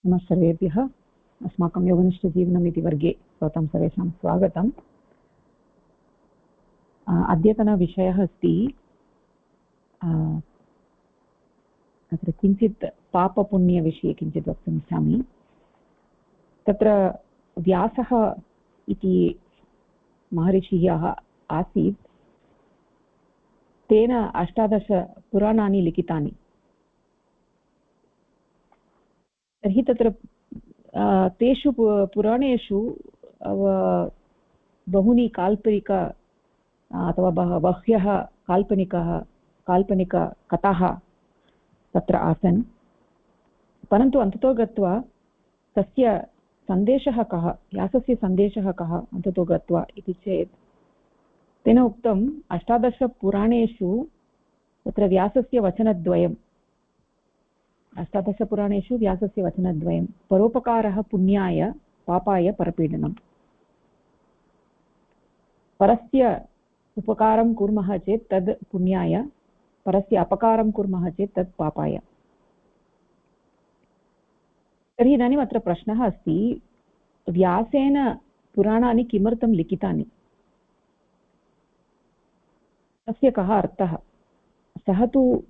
नमः सर्वेभ्यः। अस्माकं योगनिष्ठजीवनम् इति वर्गे भवतां सर्वेषां स्वागतम्। अद्यतनविषयः अस्ति तत्र किञ्चित् पापपुण्यविषये किञ्चित् वक्तुम् इच्छामि। तत्र व्यासः इति महर्षिः आसीत्। तेन 18 पुराणानि लिखितानि। तर्हि तत्र तेषु पुराणेषु बहूनि काल्पनिक अथवा बह्व्यः काल्पनिककथाः तत्र आसन्। परन्तु अन्ततो गत्वा तस्य सन्देशः कः, व्यासस्य सन्देशः कः अन्ततो गत्वा इति चेत् तेन उक्तम् 18 पुराणेषु तत्र व्यासस्य वचनद्वयम्, 18 पुराणेषु व्यासस्य वचनद्वयं, परोपकारः पुण्याय पापाय परपीडनम्। परस्य उपकारं कुर्मः चेत् तद् पुण्याय, परस्य अपकारं कुर्मः चेत् तत् पापाय। तर्हि इदानीम् अत्र प्रश्नः अस्ति, व्यासेन पुराणानि किमर्थं लिखितानि? तस्य कः अर्थः? सः तु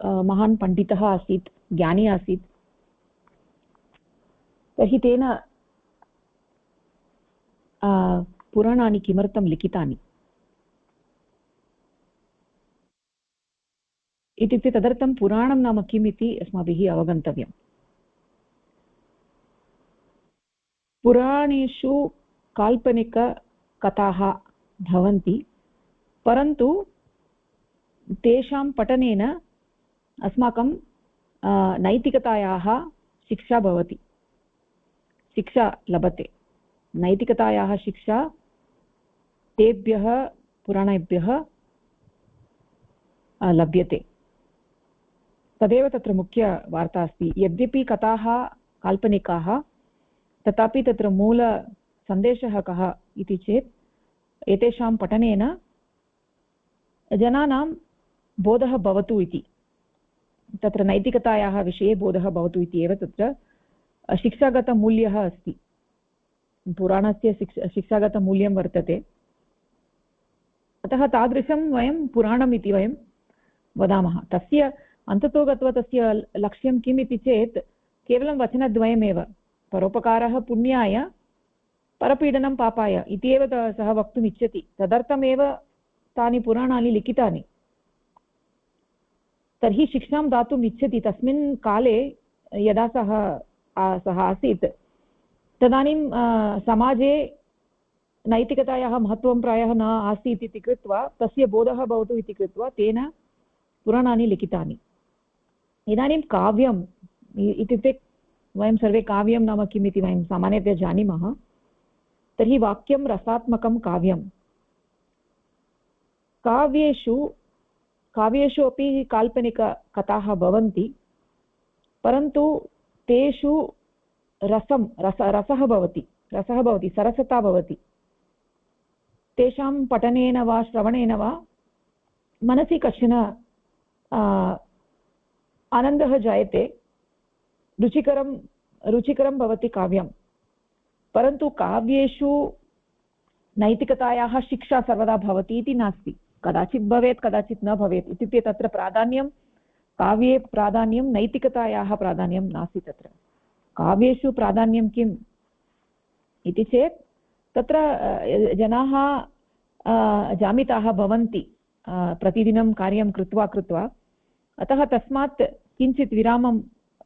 महान् पण्डितः आसीत्, ज्ञानी आसीत्। तर्हि तेन पुराणानि किमर्थं लिखितानि इत्युक्ते तदर्थं पुराणं नाम किम् इति अस्माभिः अवगन्तव्यम्। पुराणेषु काल्पनिककथाः भवन्ति, परन्तु तेषां पठनेन अस्माकं नैतिकतायाः शिक्षा भवति, शिक्षा लभते। नैतिकतायाः शिक्षा तेभ्यः पुराणेभ्यः लभ्यते। तदेव तत्र मुख्यवार्ता अस्ति। यद्यपि कथाः काल्पनिकाः, तथापि तत्र मूलसन्देशः कः इति चेत् एतेषां पठनेन जनानां बोधः भवतु इति, तत्र नैतिकतायाः विषये बोधः भवतु इति एव तत्र शिक्षागतमूल्यः अस्ति। पुराणस्य शिक्षागतमूल्यं वर्तते। अतः तादृशं वयं पुराणम् इति वयं वदामः। तस्य अन्ततो गत्वा तस्य लक्ष्यं किम् इति चेत् केवलं वचनद्वयमेव, परोपकारः पुण्याय परपीडनं पापाय इति एव सः वक्तुम् इच्छति। तदर्थमेव तानि पुराणानि लिखितानि। तर्हि शिक्षां दातुम् इच्छति। तस्मिन् काले यदा सः आसीत् तदानीं समाजे नैतिकतायाः महत्त्वं प्रायः न आसीत् इति कृत्वा, तस्य बोधः भवतु इति कृत्वा तेन पुराणानि लिखितानि। इदानीं काव्यम् इत्युक्ते वयं सर्वे काव्यं नाम किम् इति वयं सामान्यतया जानीमः। तर्हि वाक्यं रसात्मकं काव्यं। काव्येषु अपि काल्पनिककथाः भवन्ति, परन्तु तेषु रसः भवति, सरसता भवति। तेषां पठनेन वा श्रवणेन वा मनसि कश्चन आनन्दः जायते, रुचिकरं भवति काव्यं। परन्तु काव्येषु नैतिकतायाः शिक्षा सर्वदा भवति इति नास्ति। कदाचित् भवेत्, कदाचित् न भवेत्। इत्युक्ते तत्र प्राधान्यं, काव्ये प्राधान्यं नैतिकतायाः प्राधान्यं नास्ति। तत्र काव्येषु प्राधान्यं किम् इति चेत् तत्र जनाः जामिताः भवन्ति प्रतिदिनं कार्यं कृत्वा। अतः तस्मात् किञ्चित्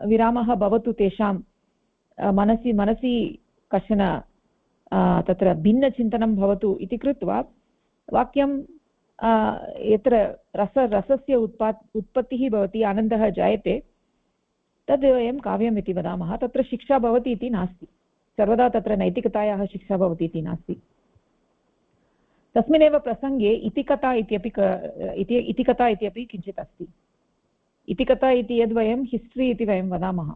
विरामः भवतु तेषां मनसि कश्चन तत्र भिन्नचिन्तनं भवतु इति कृत्वा वाक्यं यत्र रसस्य उत्पत्तिः भवति, आनन्दः जायते, तद् वयं काव्यम् इति वदामः। तत्र शिक्षा भवति इति नास्ति, सर्वदा तत्र नैतिकतायाः शिक्षा भवति इति नास्ति। तस्मिन्नेव प्रसङ्गे इतिकथा इत्यपि किञ्चित् अस्ति। इतिकथा इति यद्वयं हिस्ट्री इति वयं वदामः।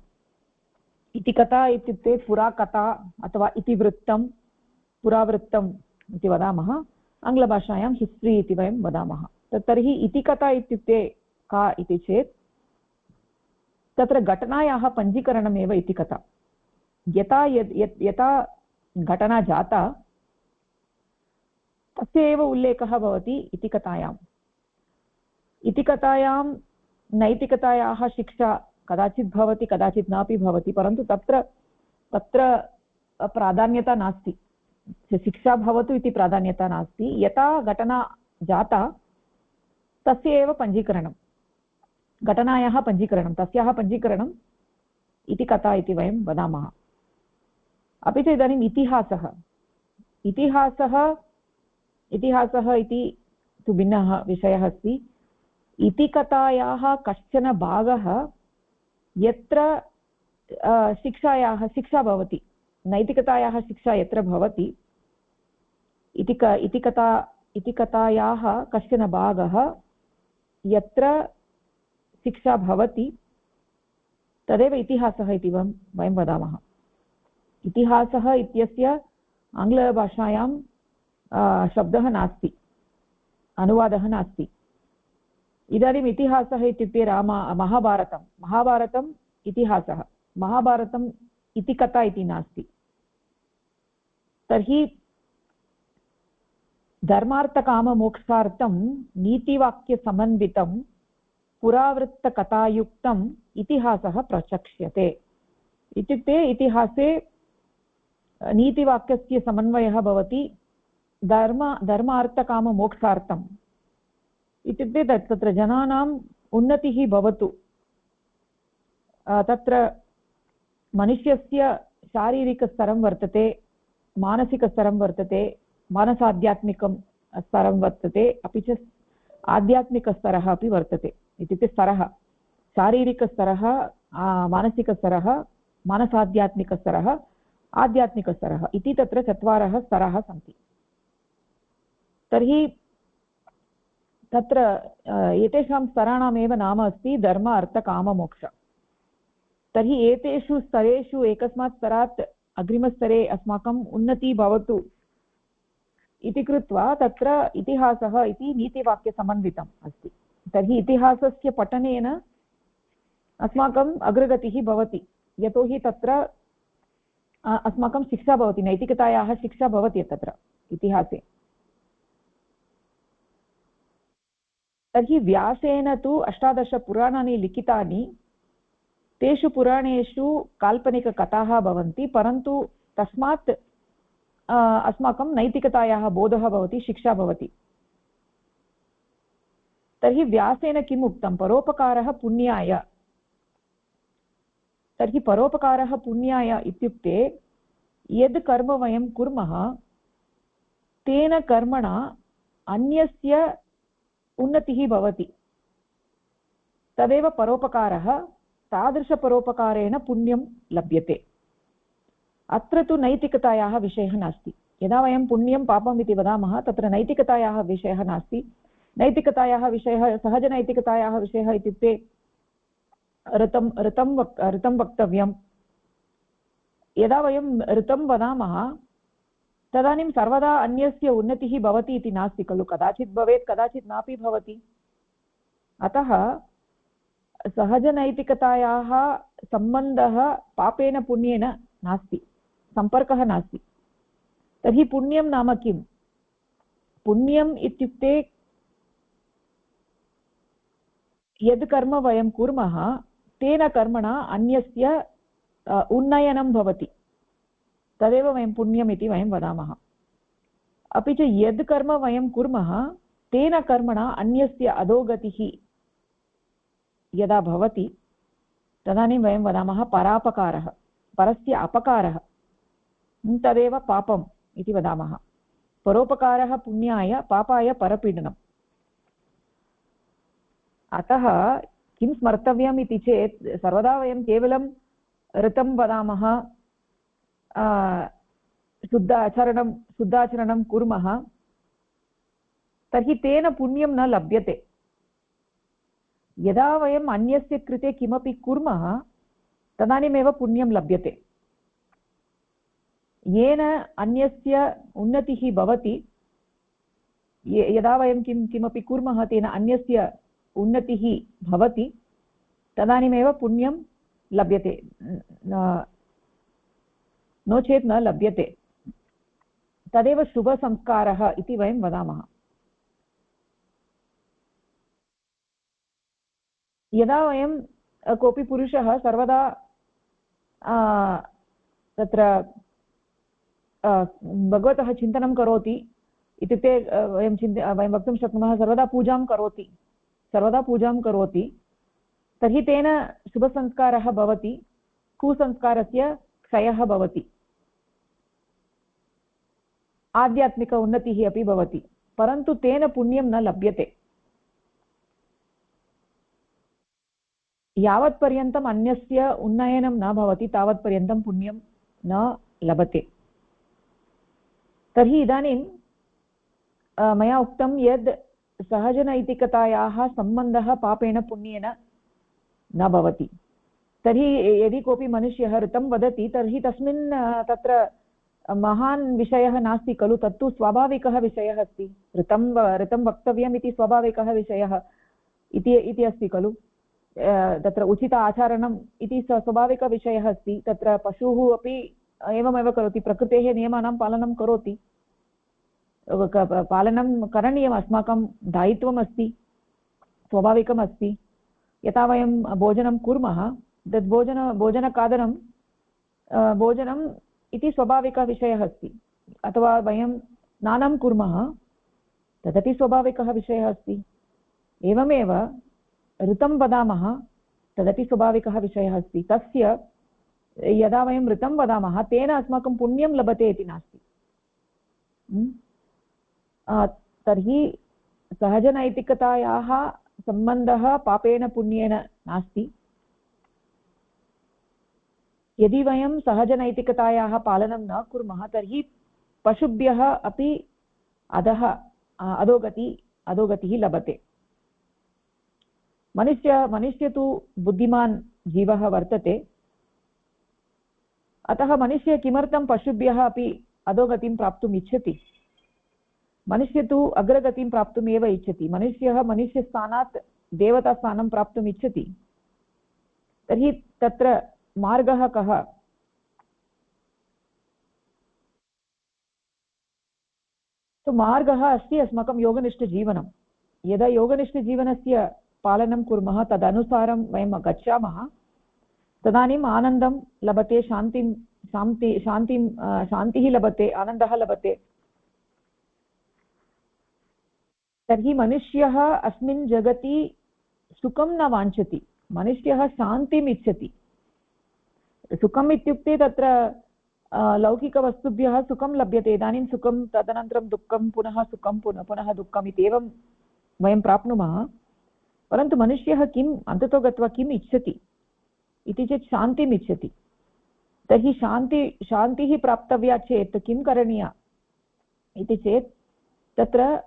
इतिकथा इत्युक्ते पुराकथा अथवा इतिवृत्तं, पुरावृत्तम् इति वदामः। आङ्ग्लभाषायां हिस्ट्री इति वयं वदामः। तर्हि इतिकथा इत्युक्ते का इति चेत् तत्र घटनायाः पञ्जीकरणमेव इतिकथा। यथा घटना जाता तस्य एव उल्लेखः भवति इति कथायाम्। इति कथायां नैतिकतायाः शिक्षा कदाचित् भवति कदाचित् नापि भवति, परन्तु तत्र प्राधान्यता नास्ति। शिक्षा भवतु इति प्राधान्यता नास्ति। यथा घटना जाता तस्य एव पञ्जीकरणं, घटनायाः पञ्जीकरणं, तस्याः पञ्जीकरणम् इति कथा इति वयं वदामः। अपि च इदानीम् इतिहासः इति तु भिन्नः विषयः अस्ति। इति कथायाः कश्चन भागः यत्र शिक्षा भवति, नैतिकतायाः शिक्षा यत्र भवति, इति कथायाः कश्चन भागः यत्र शिक्षा भवति तदेव इतिहासः इति वयं वदामः। इतिहासः इत्यस्य आङ्ग्लभाषायां शब्दः नास्ति, अनुवादः नास्ति। इदानीम् इतिहासः इत्युक्ते महाभारतम् इतिहासः, महाभारतम् इति कथा इति नास्ति। तर्हि धर्मार्थकाममोक्षार्थं नीतिवाक्यसमन्वितं पुरावृत्तकथायुक्तम् इतिहासः प्रचक्ष्यते। इत्युक्ते इतिहासे नीतिवाक्यस्य समन्वयः भवति धर्मार्थकाममोक्षार्थम्। इत्युक्ते तत्र जनानाम् उन्नतिः भवतु, तत्र मनुष्यस्य शारीरिकस्तरं वर्तते, मानसिकस्तरं वर्तते, मानसाध्यात्मिकं स्तरं वर्तते, अपि च आध्यात्मिकस्तरः अपि वर्तते। इत्युक्ते स्तरः, शारीरिकस्तरः, मानसिकस्तरः, मानसाध्यात्मिकस्तरः, आध्यात्मिकस्तरः इति तत्र चत्वारः स्तराः सन्ति। तर्हि तत्र एतेषां स्तराणामेव नाम अस्ति धर्म अर्थ काम मोक्ष। तर्हि एतेषु स्तरेषु एकस्मात् स्तरात् अग्रिमस्तरे अस्माकम् उन्नतिः भवतु इति कृत्वा तत्र इतिहासः इति नीतिवाक्यसमन्वितम् अस्ति। तर्हि इतिहासस्य पठनेन अस्माकम् अग्रगतिः भवति, यतोहि तत्र अस्माकं शिक्षा भवति, नैतिकतायाः शिक्षा भवति तत्र इतिहासे। तर्हि व्यासेन तु 18 पुराणानि लिखितानि, तेषु पुराणेषु काल्पनिककथाः भवन्ति, परन्तु तस्मात् अस्माकं नैतिकतायाः बोधः भवति, शिक्षा भवति। तर्हि व्यासेन किम् उक्तं? परोपकारः पुण्याय। तर्हि परोपकारः पुण्याय इत्युक्ते यद् कर्म वयं कुर्मः तेन कर्मणा अन्यस्य उन्नतिः भवति, तदेव परोपकारः। तादृशपरोपकारेण पुण्यं लभ्यते। अत्र तु नैतिकतायाः विषयः नास्ति। यदा वयं पुण्यं पापम् इति वदामः तत्र नैतिकतायाः विषयः नास्ति। नैतिकतायाः विषयः, सहजनैतिकतायाः विषयः इत्युक्ते ऋतं वक्तव्यं। यदा वयं ऋतं वदामः तदानीं सर्वदा अन्यस्य उन्नतिः भवति इति नास्ति खलु, कदाचित् भवेत् कदाचित् नापि भवति। अतः सहजनैतिकतायाः सम्बन्धः पापेन पुण्येन नास्ति, सम्पर्कः नास्ति। तर्हि पुण्यं नाम किम्? पुण्यम् इत्युक्ते यद् कर्म वयं कुर्मः तेन कर्मणा अन्यस्य उन्नयनं भवति, तदेव वयं पुण्यम् इति वयं वदामः। अपि च यद् कर्म वयं कुर्मः तेन कर्मणा अन्यस्य अधोगतिः यदा भवति तदानीं वयं वदामः परापकारः, परस्य अपकारः, तदेव पापम् इति वदामः। परोपकारः पुण्याय, पापाय परपीडनम्। अतः किं स्मर्तव्यम् इति चेत् सर्वदा वयं केवलं ऋतं वदामः, शुद्धाचरणं कुर्मः, तर्हि तेन पुण्यं न लभ्यते। यदा वयम् अन्यस्य कृते किमपि कुर्मः तदानीमेव पुण्यं लभ्यते। येन अन्यस्य उन्नतिः भवति, यदा वयं किमपि कुर्मः तेन अन्यस्य उन्नतिः भवति तदानीमेव पुण्यं लभ्यते। नो चेत् न लभ्यते, तदेव शुभसंस्कारः इति वयं वदामः। यदा वयं कोऽपि पुरुषः सर्वदा तत्र भगवतः चिन्तनं करोति, इत्युक्ते वयं वक्तुं शक्नुमः सर्वदा पूजां करोति, तर्हि तेन शुभसंस्कारः भवति, कुसंस्कारस्य क्षयः भवति, आध्यात्मिक उन्नतिः अपि भवति, परन्तु तेन पुण्यं न लभ्यते। यावत्पर्यन्तम् अन्यस्य उन्नयनं न भवति तावत्पर्यन्तं पुण्यं न लभते। तर्हि इदानीं मया उक्तं यद् सहजनैतिकतायाः सम्बन्धः पापेन पुण्येन न भवति। तर्हि यदि कोऽपि मनुष्यः ऋतं वदति तर्हि तस्मिन् तत्र महान् विषयः नास्ति खलु, तत्तु स्वाभाविकः विषयः अस्ति। ऋतं वक्तव्यम् इति स्वाभाविकः विषयः इति अस्ति खलु। तत्र उचित आचरणम् इति स्वाभाविकविषयः अस्ति। तत्र पशुः अपि एवमेव करोति, प्रकृतेः नियमानां पालनं करोति, पालनं करणीयम्, अस्माकं दायित्वम् अस्ति, स्वाभाविकम् अस्ति। यथा वयं भोजनं कुर्मः, तद् भोजनखादनं भोजनम् इति स्वाभाविकविषयः अस्ति, अथवा वयं स्नानं कुर्मः तदपि स्वाभाविकः विषयः अस्ति। एवमेव ऋतं वदामः तदपि स्वाभाविकः विषयः अस्ति। तस्य यदा वयं ऋतं वदामः तेन अस्माकं पुण्यं लभते इति नास्ति। तर्हि सहजनैतिकतायाः सम्बन्धः पापेन पुण्येन नास्ति। यदि वयं सहजनैतिकतायाः पालनं न कुर्मः तर्हि पशुभ्यः अपि अधोगतिः लभते। मनुष्य तु बुद्धिमान् जीवः वर्तते, अतः मनुष्य किमर्थं पशुभ्यः अपि अधोगतिं प्राप्तुम् इच्छति? मनुष्य तु अग्रगतिं प्राप्तुम् एव इच्छति। मनुष्यः मनुष्यस्थानात् देवतास्थानं प्राप्तुम् इच्छति। तर्हि तत्र मार्गः कः? मार्गः अस्ति अस्माकं योगनिष्ठजीवनं। यदा योगनिष्ठजीवनस्य पालनं कुर्मः, तदनुसारं वयं गच्छामः, तदानीम् आनन्दं लभते, शान्तिः लभते, आनन्दः लभते। तर्हि मनुष्यः अस्मिन् जगति सुखं न वाञ्छति, मनुष्यः शान्तिम् इच्छति। सुखम् इत्युक्ते तत्र लौकिकवस्तुभ्यः सुखं लभ्यते, इदानीं सुखं, तदनन्तरं दुःखं, पुनः सुखं, पुनः दुःखम् इत्येवं वयं प्राप्नुमः। परन्तु मनुष्यः किम् अन्ततो गत्वा किम् इच्छति इति चेत् शान्तिम् इच्छति। तर्हि शान्तिः प्राप्तव्या चेत् किं करणीया इति चेत् तत्र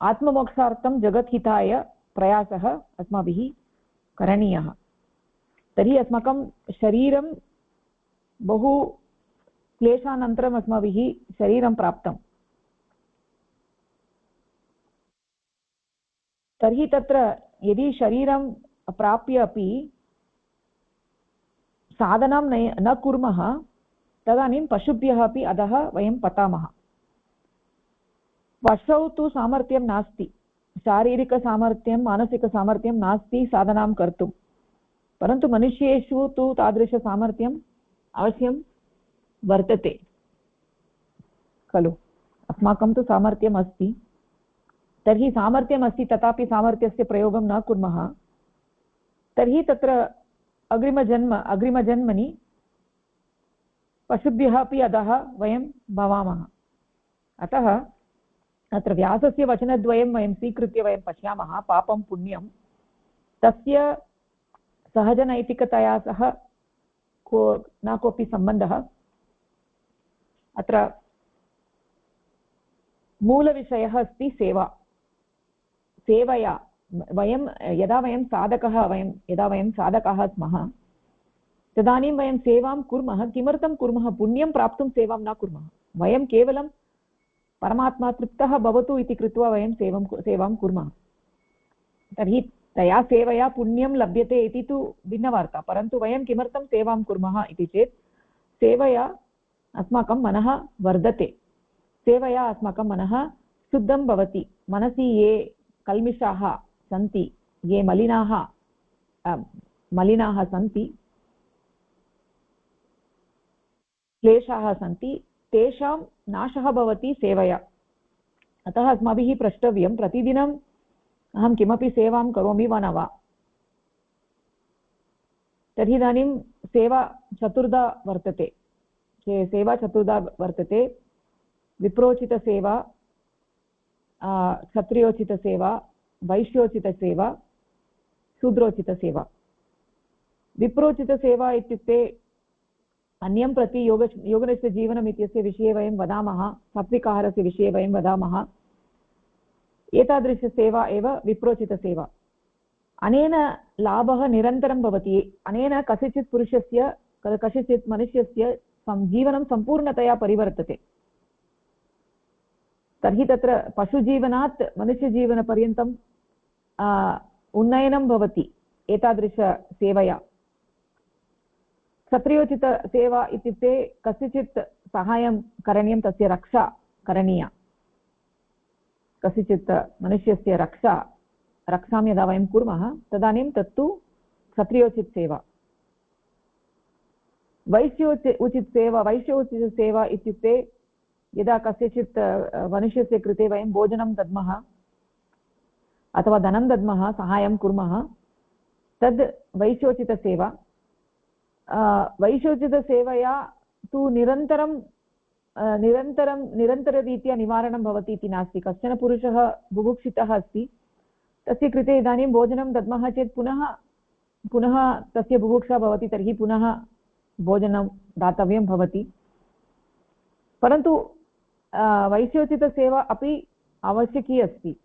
आत्ममोक्षार्थं जगद्हिताय प्रयासः अस्माभिः करणीयः। तर्हि अस्माकं शरीरं बहु क्लेशानन्तरम् अस्माभिः शरीरं प्राप्तं। तर्हि तत्र यदि शरीरं प्राप्य अपि साधनां न कुर्मः तदानीं पशुभ्यः अपि अधः वयं पतामः। पशौ तु सामर्थ्यं नास्ति, शारीरिकसामर्थ्यं मानसिकसामर्थ्यं नास्ति साधनां कर्तुं, परन्तु मनुष्येषु तु तादृशसामर्थ्यम् अवश्यं वर्तते खलु। अस्माकं तु सामर्थ्यम् अस्ति। तर्हि सामर्थ्यम् अस्ति, तथापि सामर्थ्यस्य प्रयोगं न कुर्मः तर्हि तत्र अग्रिमजन्मनि पशुभ्यः अपि अधः वयं भवामः। अतः अत्र व्यासस्य वचनद्वयं वयं स्वीकृत्य वयं पश्यामः, पापं पुण्यं तस्य सहजनैतिकतया सह कोऽपि सम्बन्धः। अत्र मूलविषयः अस्ति सेवया। यदा वयं साधकाः स्मः तदानीं वयं सेवां कुर्मः। किमर्थं कुर्मः? पुण्यं प्राप्तुं सेवां न कुर्मः। वयं केवलं परमात्मा तृप्तः भवतु इति कृत्वा वयं सेवां कुर्मः। तर्हि तया सेवया पुण्यं लभ्यते इति तु भिन्नवार्ता। परन्तु वयं किमर्थं सेवां कुर्मः इति चेत् सेवया अस्माकं मनः वर्धते, सेवया अस्माकं मनः शुद्धं भवति। मनसि ये कल्मिषाः सन्ति, ये मलिनाः सन्ति, क्लेशाः सन्ति, तेषां नाशः भवति सेवया। अतः अस्माभिः प्रष्टव्यं प्रतिदिनम् अहं किमपि सेवां करोमि वा न वा। तर्हि इदानीं सेवा चतुर्धा वर्तते, सेवा चतुर्धा वर्तते। विप्रोचितसेवा, क्षत्रियोचितसेवा, वैश्योचितसेवा, शूद्रोचितसेवा। विप्रोचितसेवा इत्युक्ते अन्यं प्रति योगनिष्ठजीवनम् इत्यस्य विषये वयं वदामः, सात्विकाहारस्य विषये वयं वदामः। एतादृशसेवा एव विप्रोचितसेवा। अनेन लाभः निरन्तरं भवति। अनेन कस्यचित् पुरुषस्य, कस्यचित् मनुष्यस्य जीवनं सम्पूर्णतया परिवर्तते। तर्हि तत्र पशुजीवनात् मनुष्यजीवनपर्यन्तम् उन्नयनं भवति एतादृशसेवया। क्षत्रियोचितसेवा इत्युक्ते कस्यचित् साहाय्यं करणीयं, तस्य रक्षा करणीया। कस्यचित् मनुष्यस्य रक्षां यदा वयं कुर्मः तदानीं तत्तु क्षत्रियोचितसेवा। वैश्योचितसेवा इत्युक्ते यदा कस्यचित् मनुष्यस्य कृते वयं भोजनं दद्मः अथवा धनं दद्मः, साहाय्यं कुर्मः, तद् वैश्योचितसेवा। वैश्योचितसेवया तु निरन्तररीत्या निवारणं भवति इति नास्ति। कश्चन पुरुषः बुभुक्षितः अस्ति, तस्य कृते इदानीं भोजनं दद्मः चेत् पुनः तस्य बुभुक्षा भवति, तर्हि पुनः भोजनं दातव्यं भवति। परन्तु वैश्योचितसेवा अपि आवश्यकी अस्ति।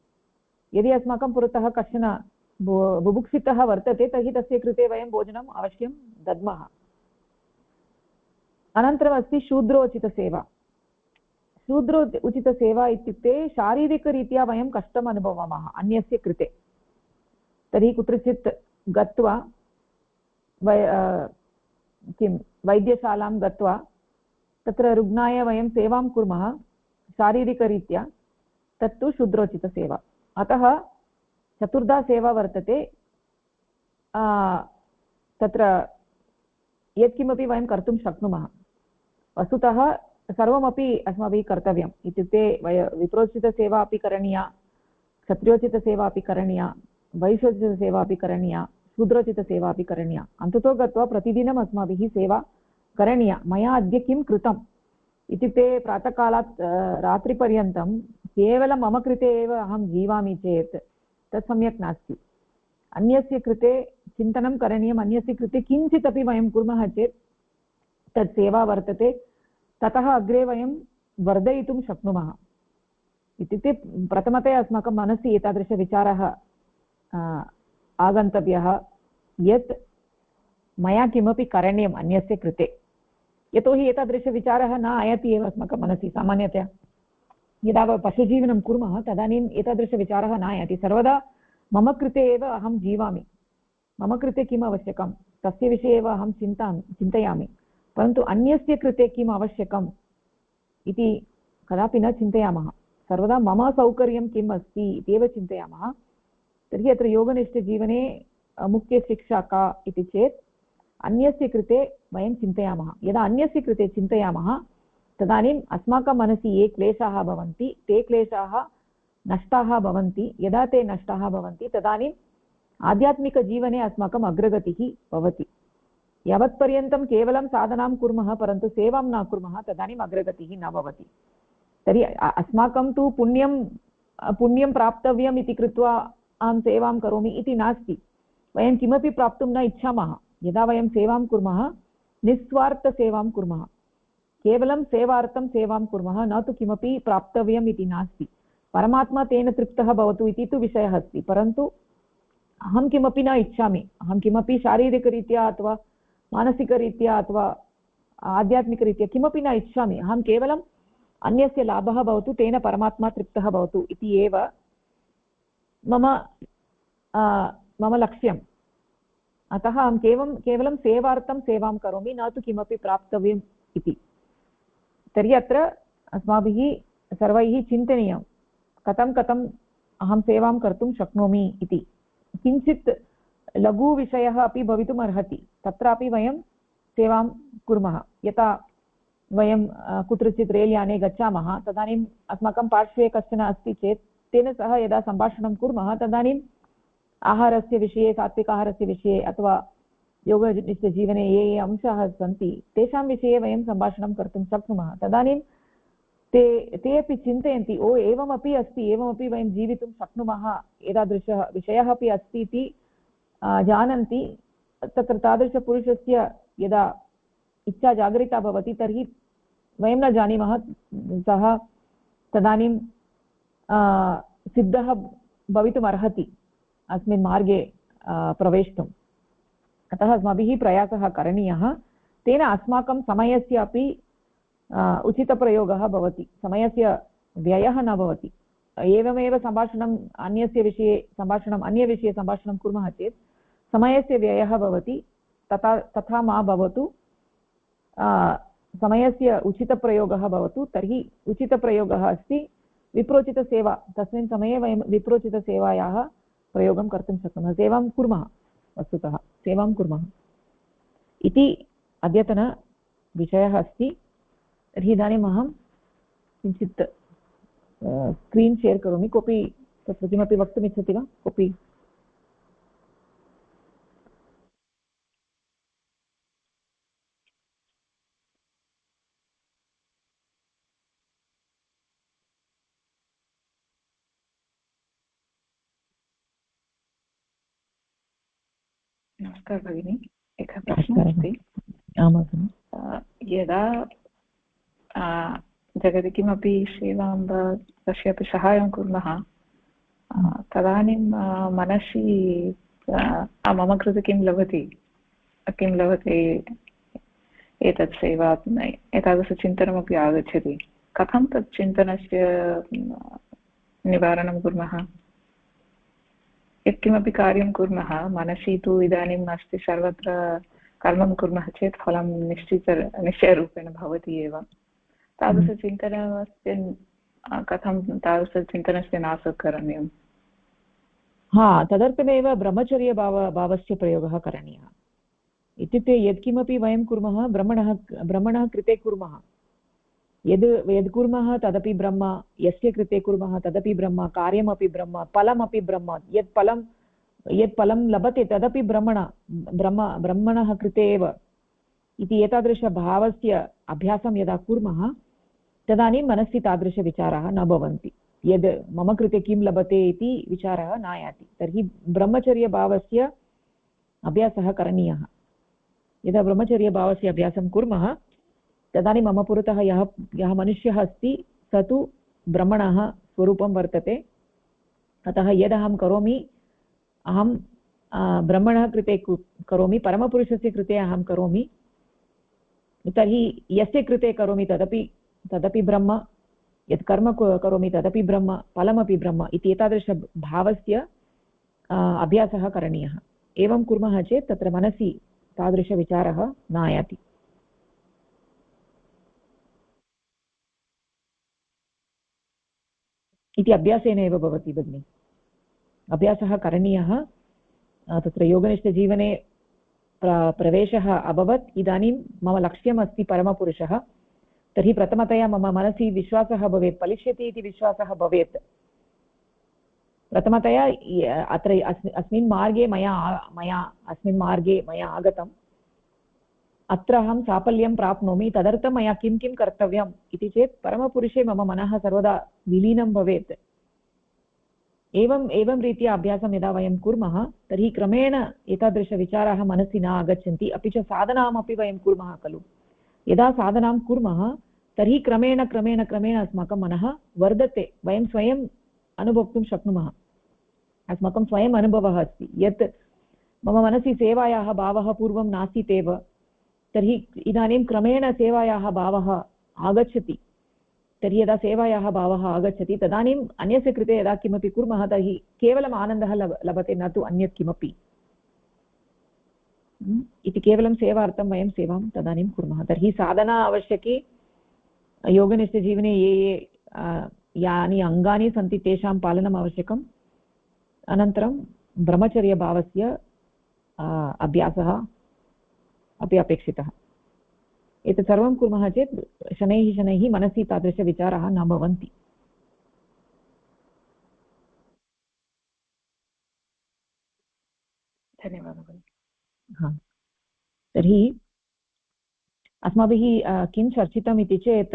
यदि अस्माकं पुरतः कश्चन बुभुक्षितः वर्तते तर्हि तस्य कृते वयं भोजनम् अवश्यं दद्मः। अनन्तरम् अस्ति शूद्रोचितसेवा। उचितसेवा इत्युक्ते शारीरिकरीत्या वयं कष्टम् अनुभवामः अन्यस्य कृते। तर्हि कुत्रचित् गत्वा वैद्यशालां गत्वा तत्र रुग्णाय वयं सेवां कुर्मः शारीरिकरीत्या, तत्तु शूद्रोचितसेवा। अतः चतुर्धा सेवा वर्तते। तत्र यत्किमपि वयं कर्तुं शक्नुमः। वस्तुतः सर्वमपि अस्माभिः कर्तव्यम्। इत्युक्ते विप्रोचितसेवा अपि करणीया, क्षत्रियोचितसेवा अपि करणीया, वैश्योचितसेवा अपि करणीया, शूद्रोचितसेवा अपि करणीया। अन्ततो गत्वा प्रतिदिनम् अस्माभिः सेवा करणीया। मया अद्य किं कृतम् इत्युक्ते प्रातःकालात् रात्रिपर्यन्तं केवलं मम कृते एव अहं जीवामि चेत् तत् सम्यक् नास्ति। अन्यस्य कृते चिन्तनं करणीयम्। अन्यस्य कृते किञ्चित् अपि वयं कुर्मः चेत् तत् सेवा वर्तते। ततः अग्रे वयं वर्धयितुं शक्नुमः। इत्युक्ते प्रथमतया अस्माकं मनसि एतादृशविचारः आगन्तव्यः यत् मया किमपि करणीयम् अन्यस्य कृते। यतोहि एतादृशविचारः न आयाति एव अस्माकं मनसि सामान्यतया। यदा पशुजीवनं कुर्मः तदानीम् एतादृशविचारः न आयाति। सर्वदा मम कृते एव अहं जीवामि, मम कृते किम् आवश्यकं तस्य विषये एव अहं चिन्तयामि। परन्तु अन्यस्य कृते किम् आवश्यकम् इति कदापि न चिन्तयामः। सर्वदा मम सौकर्यं किम् अस्ति इत्येव चिन्तयामः। तर्हि अत्र योगनिष्ठजीवने मुख्यशिक्षा का इति चेत् अन्यस्य कृते वयं चिन्तयामः। यदा अन्यस्य कृते चिन्तयामः तदानीम् अस्माकं मनसि ये क्लेशाः भवन्ति ते क्लेशाः नष्टाः भवन्ति। यदा ते नष्टाः भवन्ति तदानीम् आध्यात्मिकजीवने अस्माकम् अग्रगतिः भवति। यावत्पर्यन्तं केवलं साधनां कुर्मः परन्तु सेवां न कुर्मः तदानीम् अग्रगतिः न भवति। तर्हि अस्माकं तु पुण्यं प्राप्तव्यम् इति कृत्वा अहं सेवां करोमि इति नास्ति। वयं किमपि प्राप्तुं न इच्छामः। यदा वयं सेवां कुर्मः निस्वार्थसेवां कुर्मः, केवलं सेवार्थं सेवां कुर्मः, न तु किमपि प्राप्तव्यम् इति नास्ति। परमात्मा तेन तृप्तः भवतु इति तु विषयः अस्ति। परन्तु अहं किमपि न इच्छामि। अहं किमपि शारीरिकरीत्या अथवा मानसिकरीत्या अथवा आध्यात्मिकरीत्या किमपि न इच्छामि। अहं केवलम् अन्यस्य लाभः भवतु, तेन परमात्मा तृप्तः भवतु इति एव मम लक्ष्यम्। अतः अहं केवलं सेवार्थं सेवां करोमि, न तु किमपि प्राप्तव्यम् इति। तर्हि अत्र अस्माभिः सर्वैः चिन्तनीयं कथं कथम् अहं सेवां कर्तुं शक्नोमि इति। किञ्चित् लघुविषयः अपि भवितुम् अर्हति, तत्रापि वयं सेवां कुर्मः। यथा वयं कुत्रचित् रेल्याने गच्छामः, तदानीम् अस्माकं पार्श्वे कश्चन अस्ति चेत् तेन सह यदा सम्भाषणं कुर्मः तदानीम् आहारस्य विषये, सात्विकाहारस्य विषये अथवा योगनिष्ठजीवने ये अंशाः सन्ति तेषां विषये वयं सम्भाषणं कर्तुं शक्नुमः। तदानीं ते अपि चिन्तयन्ति, ओ एवमपि अस्ति, एवमपि वयं जीवितुं शक्नुमः, एतादृशः विषयः अपि अस्ति इति जानन्ति। तत्र तादृशपुरुषस्य यदा इच्छा जागरिता भवति तर्हि वयं न जानीमः सः तदानीं सिद्धः भवितुम् अर्हति अस्मिन् मार्गे प्रवेष्टुम्। अतः अस्माभिः प्रयासः करणीयः, तेन अस्माकं समयस्य अपि उचितप्रयोगः भवति, समयस्य व्ययः न भवति। एवमेव सम्भाषणम् अन्यविषये सम्भाषणं कुर्मः चेत् समयस्य व्ययः भवति, तथा मा भवतु। समयस्य उचितप्रयोगः भवतु। तर्हि उचितप्रयोगः अस्ति विप्रोचितसेवा। तस्मिन् समये वयं विप्रोचितसेवायाः प्रयोगं कर्तुं शक्नुमः, सेवां कुर्मः, वस्तुतः सेवां कुर्मः इति अद्यतनविषयः अस्ति। तर्हि इदानीम् अहं किञ्चित् स्क्रीन् शेर् करोमि। कोऽपि तत्र किमपि वक्तुमिच्छति वा? कोऽपि? नमस्कार भगिनी, एकः प्रश्नः अस्ति। आमां। यदा जगति किमपि सेवां वा कस्यापि सहायं कुर्मः तदानीं मनसि मम कृते किं लभते एतत् सेवा एतादृशचिन्तनमपि आगच्छति। कथं तत् चिन्तनस्य निवारणं कुर्मः? यत्किमपि कार्यं कुर्मः मनसि तु इदानीम् अस्ति, सर्वत्र कर्मं कुर्मः चेत् फलं निश्चयरूपेण भवति एव। तादृशचिन्तनस्य कथं तादृशचिन्तनस्य नाशः करणीयम्? तदर्थमेव ब्रह्मचर्यभावस्य प्रयोगः करणीयः। इत्युक्ते यत्किमपि वयं कुर्मः ब्रह्मणः कृते कुर्मः। यद् कुर्मः तदपि ब्रह्म, यस्य कृते कुर्मः तदपि ब्रह्म, कार्यमपि ब्रह्म, फलमपि ब्रह्म। यत् फलं लभते तदपि ब्रह्मणः कृते एव इति एतादृशभावस्य अभ्यासं यदा कुर्मः तदानीं मनसि तादृशविचाराः न भवन्ति। यद् मम कृते किं लभते इति विचारः न आयाति। तर्हि ब्रह्मचर्यभावस्य अभ्यासः करणीयः। यदा ब्रह्मचर्यभावस्य अभ्यासं कुर्मः तदानीं मम पुरतः यः मनुष्यः अस्ति स तु ब्रह्मणः स्वरूपं वर्तते। अतः यदहं करोमि अहं ब्रह्मणः कृते करोमि, परमपुरुषस्य कृते अहं करोमि। तर्हि यस्य कृते करोमि तदपि ब्रह्म, यत् कर्म करोमि तदपि ब्रह्म, फलमपि ब्रह्म इति एतादृशभावस्य अभ्यासः करणीयः। एवं कुर्मः चेत् तत्र मनसि तादृशविचारः न आयाति। इति अभ्यासेन एव भवति भगिनि। अभ्यासः करणीयः। तत्र योगनिष्ठजीवने प्रवेशः अभवत्। इदानीं मम लक्ष्यम् अस्ति परमपुरुषः। तर्हि प्रथमतया मम मनसि विश्वासः भवेत्, फलिष्यति इति विश्वासः भवेत्। प्रथमतया अत्र अस्मिन् मार्गे मया आगतम्, अत्र अहं साफल्यं प्राप्नोमि, तदर्थं मया किं किं कर्तव्यम् इति चेत् परमपुरुषे मम मनः सर्वदा विलीनं भवेत्। एवं रीत्या अभ्यासं यदा वयं कुर्मः तर्हि क्रमेण एतादृशविचाराः मनसि न आगच्छन्ति। अपि च साधनामपि वयं कुर्मः खलु। यदा साधनां कुर्मः तर्हि क्रमेण अस्माकं मनः वर्धते। वयं स्वयम् अनुभवतुं शक्नुमः। अस्माकं स्वयम् अनुभवः अस्ति यत् मम मनसि सेवायाः भावः पूर्वं नासीदेव, तर्हि इदानीं क्रमेण सेवायाः भावः आगच्छति। तर्हि यदा सेवायाः भावः आगच्छति तदानीम् अन्यस्य कृते यदा किमपि कुर्मः तर्हि केवलम् आनन्दः लभते, न तु अन्यत् किमपि इति। केवलं सेवार्थं वयं सेवां तदानीं कुर्मः। तर्हि साधना आवश्यकी, योगनिष्ठजीवने ये यानि अङ्गानि सन्ति तेषां पालनम् आवश्यकम्। अनन्तरं ब्रह्मचर्यभावस्य अभ्यासः अपि अपेक्षितः। एतत् सर्वं कुर्मः चेत् शनैः शनैः मनसि तादृशविचाराः न भवन्ति। धन्यवादः। तर्हि अस्माभिः किं चर्चितम् इति चेत्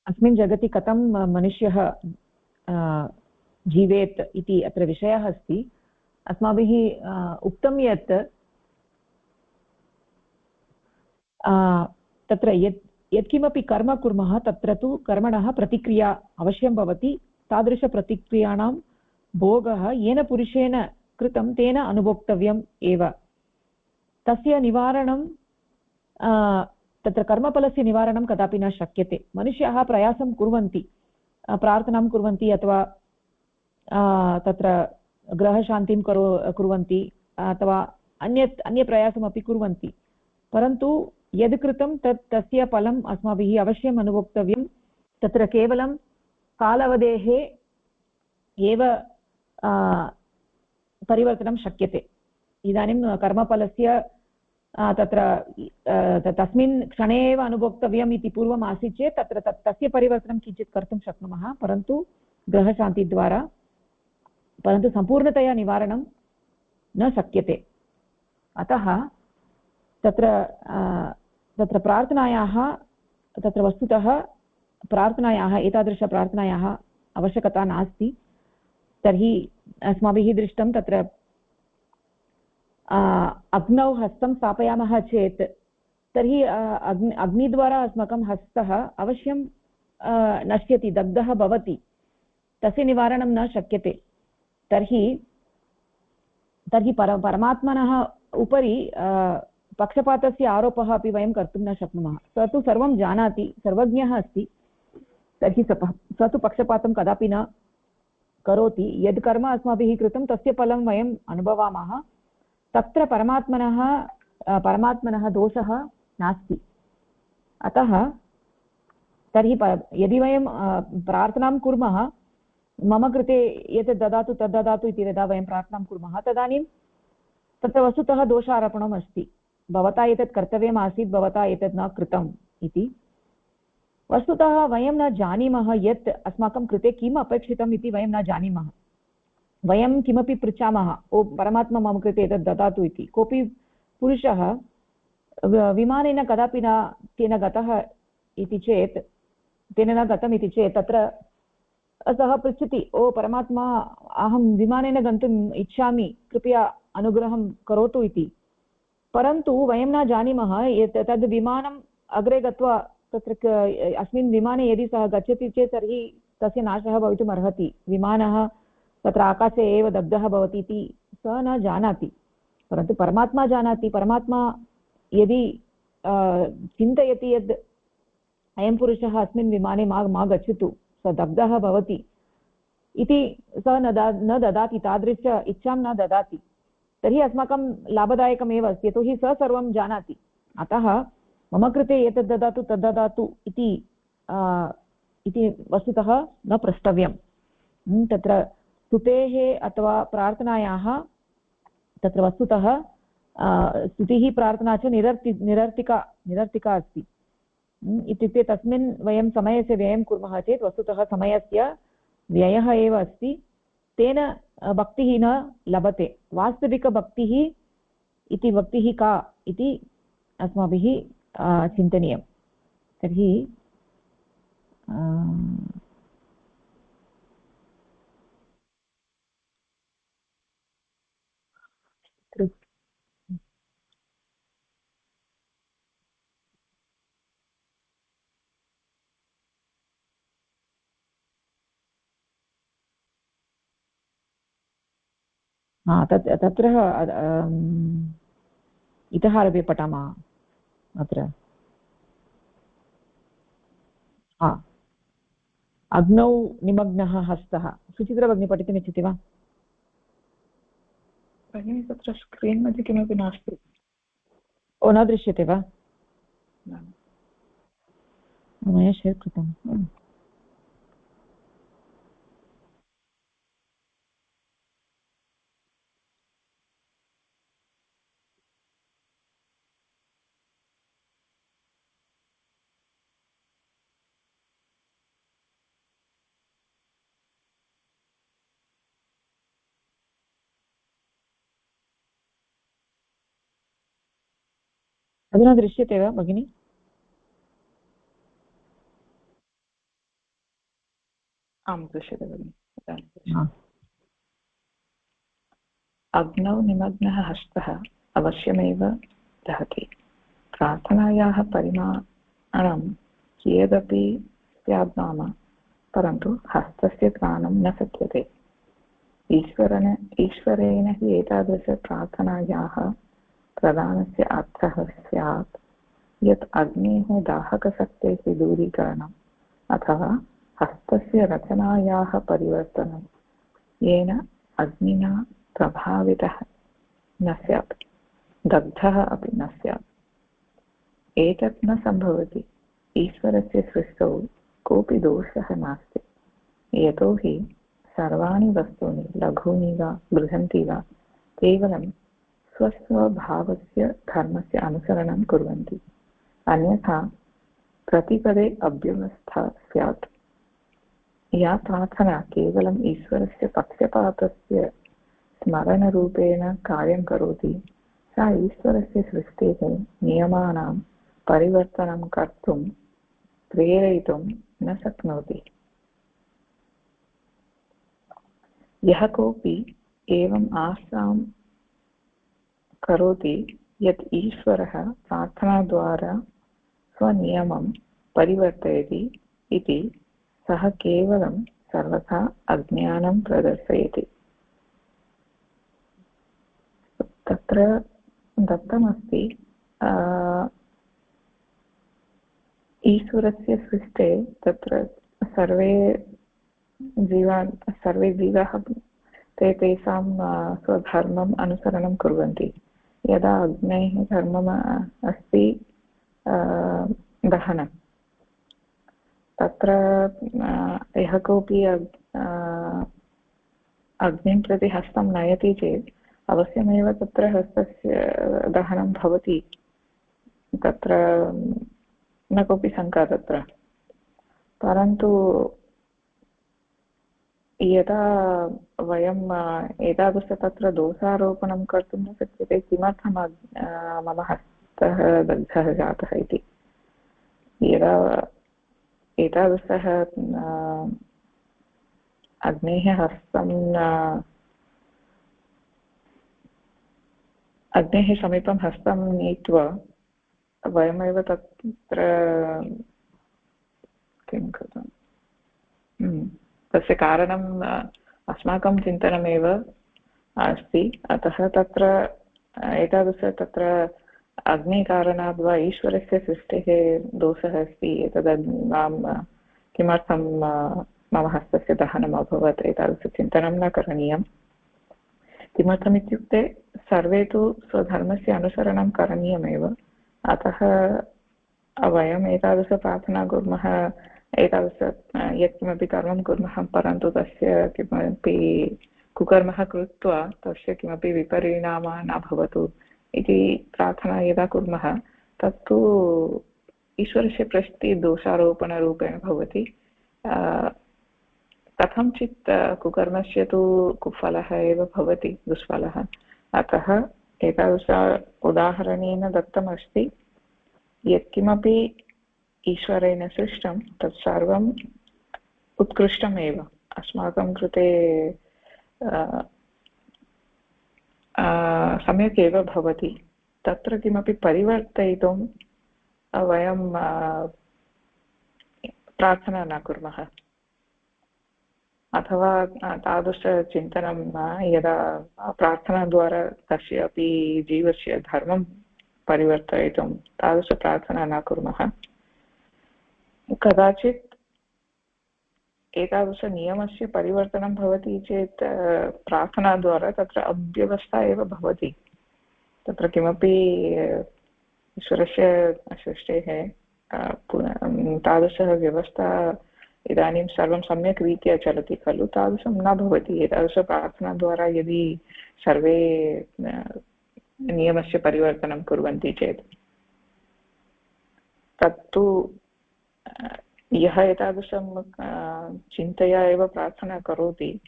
अस्मिन् जगति कथं मनुष्यः जीवेत् इति अत्र विषयः अस्ति। अस्माभिः उक्तं यत् तत्र यत्किमपि कर्म कुर्मः तत्र तु कर्मणः प्रतिक्रिया अवश्यं भवति। तादृशप्रतिक्रियाणां भोगः येन पुरुषेण कृतं तेन अनुभोक्तव्यम् एव। तस्य निवारणं तत्र कर्मफलस्य निवारणं कदापि न शक्यते। मनुष्याः प्रयासं कुर्वन्ति, प्रार्थनां कुर्वन्ति अथवा तत्र गृहशान्तिं कुर्वन्ति अथवा अन्यप्रयासमपि कुर्वन्ति, परन्तु यद् कृतं तस्य फलम् अस्माभिः अवश्यम् अनुभोक्तव्यं। तत्र केवलं कालावधेः एव परिवर्तनं शक्यते। इदानीं कर्मफलस्य तत्र तस्मिन् क्षणे एव अनुभोक्तव्यम् इति पूर्वम् आसीत् चेत् तत्र तस्य परिवर्तनं किञ्चित् कर्तुं शक्नुमः, परन्तु गृहशान्तिद्वारा, परन्तु सम्पूर्णतया निवारणं न शक्यते। अतः तत्र प्रार्थनायाः तत्र वस्तुतः प्रार्थनायाः एतादृशप्रार्थनायाः आवश्यकता नास्ति। तर्हि अस्माभिः दृष्टं तत्र अग्नौ हस्तं स्थापयामः चेत् तर्हि अग्निद्वारा अस्माकं हस्तः अवश्यं नश्यति, दग्धः भवति, तस्य निवारणं न शक्यते। तर्हि परमात्मनः उपरि पक्षपातस्य आरोपः अपि वयं कर्तुं न शक्नुमः। सः तु सर्वं जानाति, सर्वज्ञः अस्ति, तर्हि सः तु पक्षपातं कदापि न करोति। यद् कर्म अस्माभिः कृतं तस्य फलं वयम् अनुभवामः। तत्र परमात्मनः दोषः नास्ति। अतः तर्हि यदि वयं प्रार्थनां कुर्मः, मम कृते एतत् ददातु तद् ददातु इति यदा वयं प्रार्थनां कुर्मः तदानीं तत्र वस्तुतः दोषारोपणम् अस्ति। भवता एतत् कर्तव्यम् आसीत्, भवता एतत् न कृतम् इति। वस्तुतः वयं न जानीमः यत् अस्माकं कृते किम् अपेक्षितम् इति वयं न जानीमः। वयं किमपि पृच्छामः, ओ परमात्मा मम कृते एतत् ददातु इति। कोऽपि पुरुषः विमानेन कदापि न तेन गतः इति चेत्, तेन न गतम् इति चेत् तत्र सः पृच्छति, ओ परमात्मा अहं विमानेन गन्तुम् इच्छामि, कृपया अनुग्रहं करोतु इति। परन्तु वयं न जानीमः तद् विमानम् अग्रे गत्वा तत्र अस्मिन् विमाने यदि सः गच्छति चेत् तर्हि तस्य नाशः भवितुम् अर्हति। विमानः तत्र आकाशे एव दग्धः भवति इति सः न जानाति, परन्तु परमात्मा जानाति। परमात्मा यदि चिन्तयति यद् अयं पुरुषः अस्मिन् विमाने मा गच्छतु, सः दग्धः भवति इति, सः न ददाति, तादृश इच्छां न ददाति, तर्हि अस्माकं लाभदायकमेव अस्ति, यतोहि सः सर्वं जानाति। अतः मम कृते एतद् ददातु तद् ददातु इति वस्तुतः न प्रष्टव्यं। तत्र स्तुतेः अथवा प्रार्थनायाः तत्र वस्तुतः स्तुतिः प्रार्थना च निरर्थिका अस्ति। इत्युक्ते तस्मिन् वयं समयस्य व्ययं कुर्मः चेत् वस्तुतः समयस्य व्ययः एव अस्ति, तेन भक्तिः न लभते। वास्तविकभक्तिः इति भक्तिः का इति अस्माभिः चिन्तनीयं। तर्हि तत्र इतः आरभ्य पठामः। अत्र अग्नौ निमग्नः हस्तः। सुचित्रा भगिनी पठितुमिच्छति वा? भगिनी तत्र स्क्रीन् मध्ये किमपि नास्ति। ओ, न दृश्यते वा? न। मया शेर् कृतम्। अधुना दृश्यते वा भगिनि? आं दृश्यते भगिनि। अग्नौ निमग्नः हस्तः अवश्यमेव दहति। प्रार्थनायाः परिमाणं कियदपि स्यात् नाम, परन्तु हस्तस्य त्राणं न शक्यते। ईश्वरेण हि एतादृशप्रार्थनायाः प्रदानस्य अर्थः स्यात् यत् अग्नेः दाहकशक्तेः दूरीकरणम् अथवा हस्तस्य रचनायाः परिवर्तनं, येन अग्निना प्रभावितः न स्यात्, दग्धः अपि न स्यात्। एतत् न सम्भवति। ईश्वरस्य सृष्टौ कोऽपि दोषः नास्ति, यतोहि सर्वाणि वस्तूनि लघूनि वा बृहन्ति वा केवलं स्वस्वभावस्य धर्मस्य अनुसरणं कुर्वन्ति, अन्यथा प्रतिपदे अव्यवस्था स्यात्। या प्रार्थना केवलम् ईश्वरस्य पक्षपातस्य स्मरणरूपेण कार्यं करोति, सा ईश्वरस्य सृष्टेः नियमानां परिवर्तनं कर्तुं प्रेरयितुं न शक्नोति। यः कोऽपि एवम् आशां करोति यत् ईश्वरः प्रार्थनाद्वारा स्वनियमं परिवर्तयति इति, सः केवलं सर्वथा अज्ञानं प्रदर्शयति। तत्र दत्तमस्ति ईश्वरस्य सृष्टे तत्र सर्वे जीवाः ते तेषां स्वधर्मम् अनुसरणं कुर्वन्ति। यदा अग्नेः धर्मम् अस्ति दहनं, तत्र यः कोऽपि अग्निं प्रति हस्तं नयति चेत् अवश्यमेव तत्र हस्तस्य दहनं भवति। तत्र न कोऽपि शङ्का तत्र। परन्तु यदा वयम् एतादृश तत्र दोषारोपणं कर्तुं न शक्यते, किमर्थं मम हस्तः दग्धः जातः इति। यदा एतादृशः अग्नेः हस्तं अग्नेः समीपं हस्तं नीत्वा वयमेव तत्र किं कृतं, तस्य कारणम् अस्माकं चिन्तनमेव अस्ति। अतः तत्र एतादृश तत्र अग्निकारणात् वा ईश्वरस्य सृष्टेः दोषः अस्ति, एतद् मां किमर्थं मम हस्तस्य दहनम् अभवत्, एतादृशचिन्तनं न करणीयम्। किमर्थमित्युक्ते सर्वे तु स्वधर्मस्य अनुसरणं करणीयमेव। अतः वयम् एतादृशप्रार्थना कुर्मः, एतादृश यत्किमपि कर्मं कुर्मः, परन्तु तस्य किमपि कुकर्मः कृत्वा तस्य किमपि विपरिणामः न भवतु इति प्रार्थना यदा कुर्मः, तत्तु ईश्वरस्य प्रति दोषारोपणरूपेण भवति। कथञ्चित् कुकर्मस्य तु कुफलः एव भवति, दुष्फलः। अतः एतादृश उदाहरणेन दत्तमस्ति यत्किमपि ईश्वरेण सृष्टं तत्सर्वम् उत्कृष्टमेव, अस्माकं कृते सम्यक् एव भवति। तत्र किमपि परिवर्तयितुं वयं प्रार्थना न कुर्मः, अथवा तादृशचिन्तनं यदा प्रार्थनाद्वारा कस्य अपि जीवस्य धर्मं परिवर्तयितुं तादृशप्रार्थना न कुर्मः। कदाचित् एतादृशनियमस्य परिवर्तनं भवति चेत् प्रार्थनाद्वारा तत्र अव्यवस्था एव भवति। तत्र किमपि ईश्वरस्य सृष्टेः तादृशः व्यवस्था इदानीं सर्वं सम्यक् रीत्या चलति खलु, तादृशं न भवति। एतादृशप्रार्थनाद्वारा यदि सर्वे नियमस्य परिवर्तनं कुर्वन्ति चेत् तत्तु यः एतादृशं चिन्तया एव प्रार्थना करोति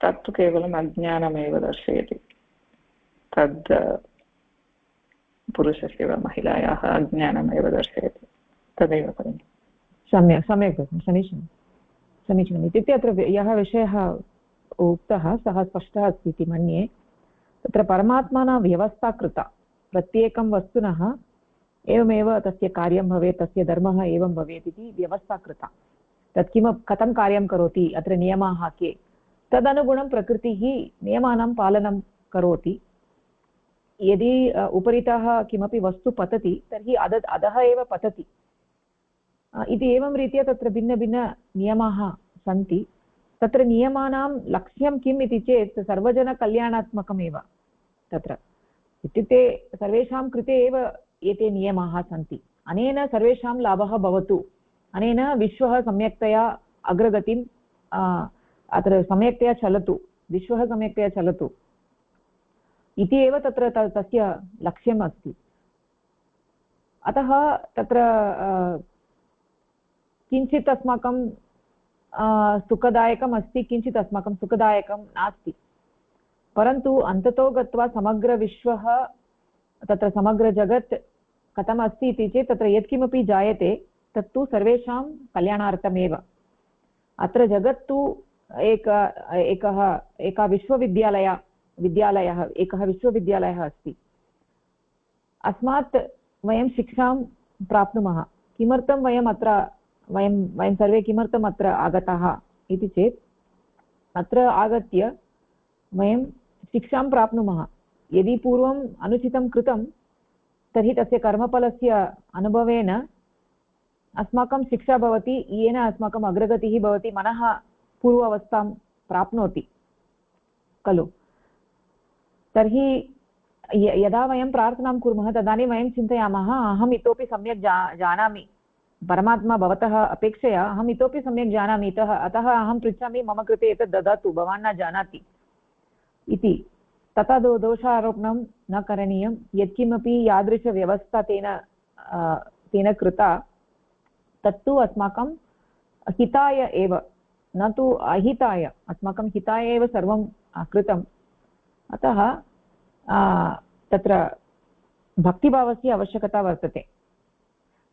तत्तु केवलम् अज्ञानमेव दर्शयति। तद् पुरुषस्य वा महिलायाः अज्ञानमेव दर्शयति। तदेव भगिनि। सम्यक् सम्यक् समीचीनं समीचीनम्। इत्युक्ते अत्र यः विषयः उक्तः सः स्पष्टः अस्ति इति मन्ये। तत्र परमात्मना व्यवस्था कृता, प्रत्येकं वस्तुनः एवमेव तस्य कार्यं भवेत्, तस्य धर्मः एवं भवेत् इति व्यवस्था कृता। तत् कथं कार्यं करोति, अत्र नियमाः के, तदनुगुणं प्रकृतिः नियमानां पालनं करोति। यदि उपरितः किमपि वस्तु पतति तर्हि अधः एव पतति इति एवं रीत्या तत्र भिन्नभिन्ननियमाः सन्ति। तत्र नियमानां लक्ष्यं किम् इति चेत् सर्वजनकल्याणात्मकमेव। तत्र इत्युक्ते सर्वेषां कृते एव एते नियमाः सन्ति। अनेन सर्वेषां लाभः भवतु, अनेन विश्वः सम्यक्तया अग्रगतिं अत्र सम्यक्तया चलतु, विश्वः सम्यक्तया चलतु इति एव तत्र तस्य लक्ष्यम् अस्ति। अतः तत्र किञ्चित् अस्माकं सुखदायकम् अस्ति, किञ्चित् अस्माकं सुखदायकं नास्ति। परन्तु अन्ततो गत्वा समग्रविश्वः तत्र समग्रजगत् कथम् अस्ति इति चेत् तत्र यत्किमपि जायते तत्तु सर्वेषां कल्याणार्थमेव। अत्र जगत्तु एकः विश्वविद्यालयः अस्ति। अस्मात् वयं शिक्षां प्राप्नुमः। किमर्थं वयं सर्वे किमर्थम् अत्र आगताः इति चेत् अत्र आगत्य वयं शिक्षां प्राप्नुमः। यदि पूर्वम् अनुचितं कृतं तर्हि तस्य कर्मफलस्य अनुभवेन अस्माकं शिक्षा भवति, येन अस्माकम् अग्रगतिः भवति, मनः पूर्वावस्थां प्राप्नोति खलु। तर्हि यदा वयं प्रार्थनां कुर्मः तदानीं वयं चिन्तयामः, अहम् इतोपि सम्यक् जानामि, परमात्मा भवतः अपेक्षया अहम् इतोपि सम्यक् जानामि, अतः अहं पृच्छामि मम कृते एतत् ददातु, भवान् न जानाति इति। तथा दोषारोपणं न करणीयं। यत्किमपि यादृशव्यवस्था तेन कृता तत्तु अस्माकं हिताय एव, न तु अहिताय, अस्माकं हिताय एव सर्वं कृतम्। अतः तत्र भक्तिभावस्य आवश्यकता वर्तते।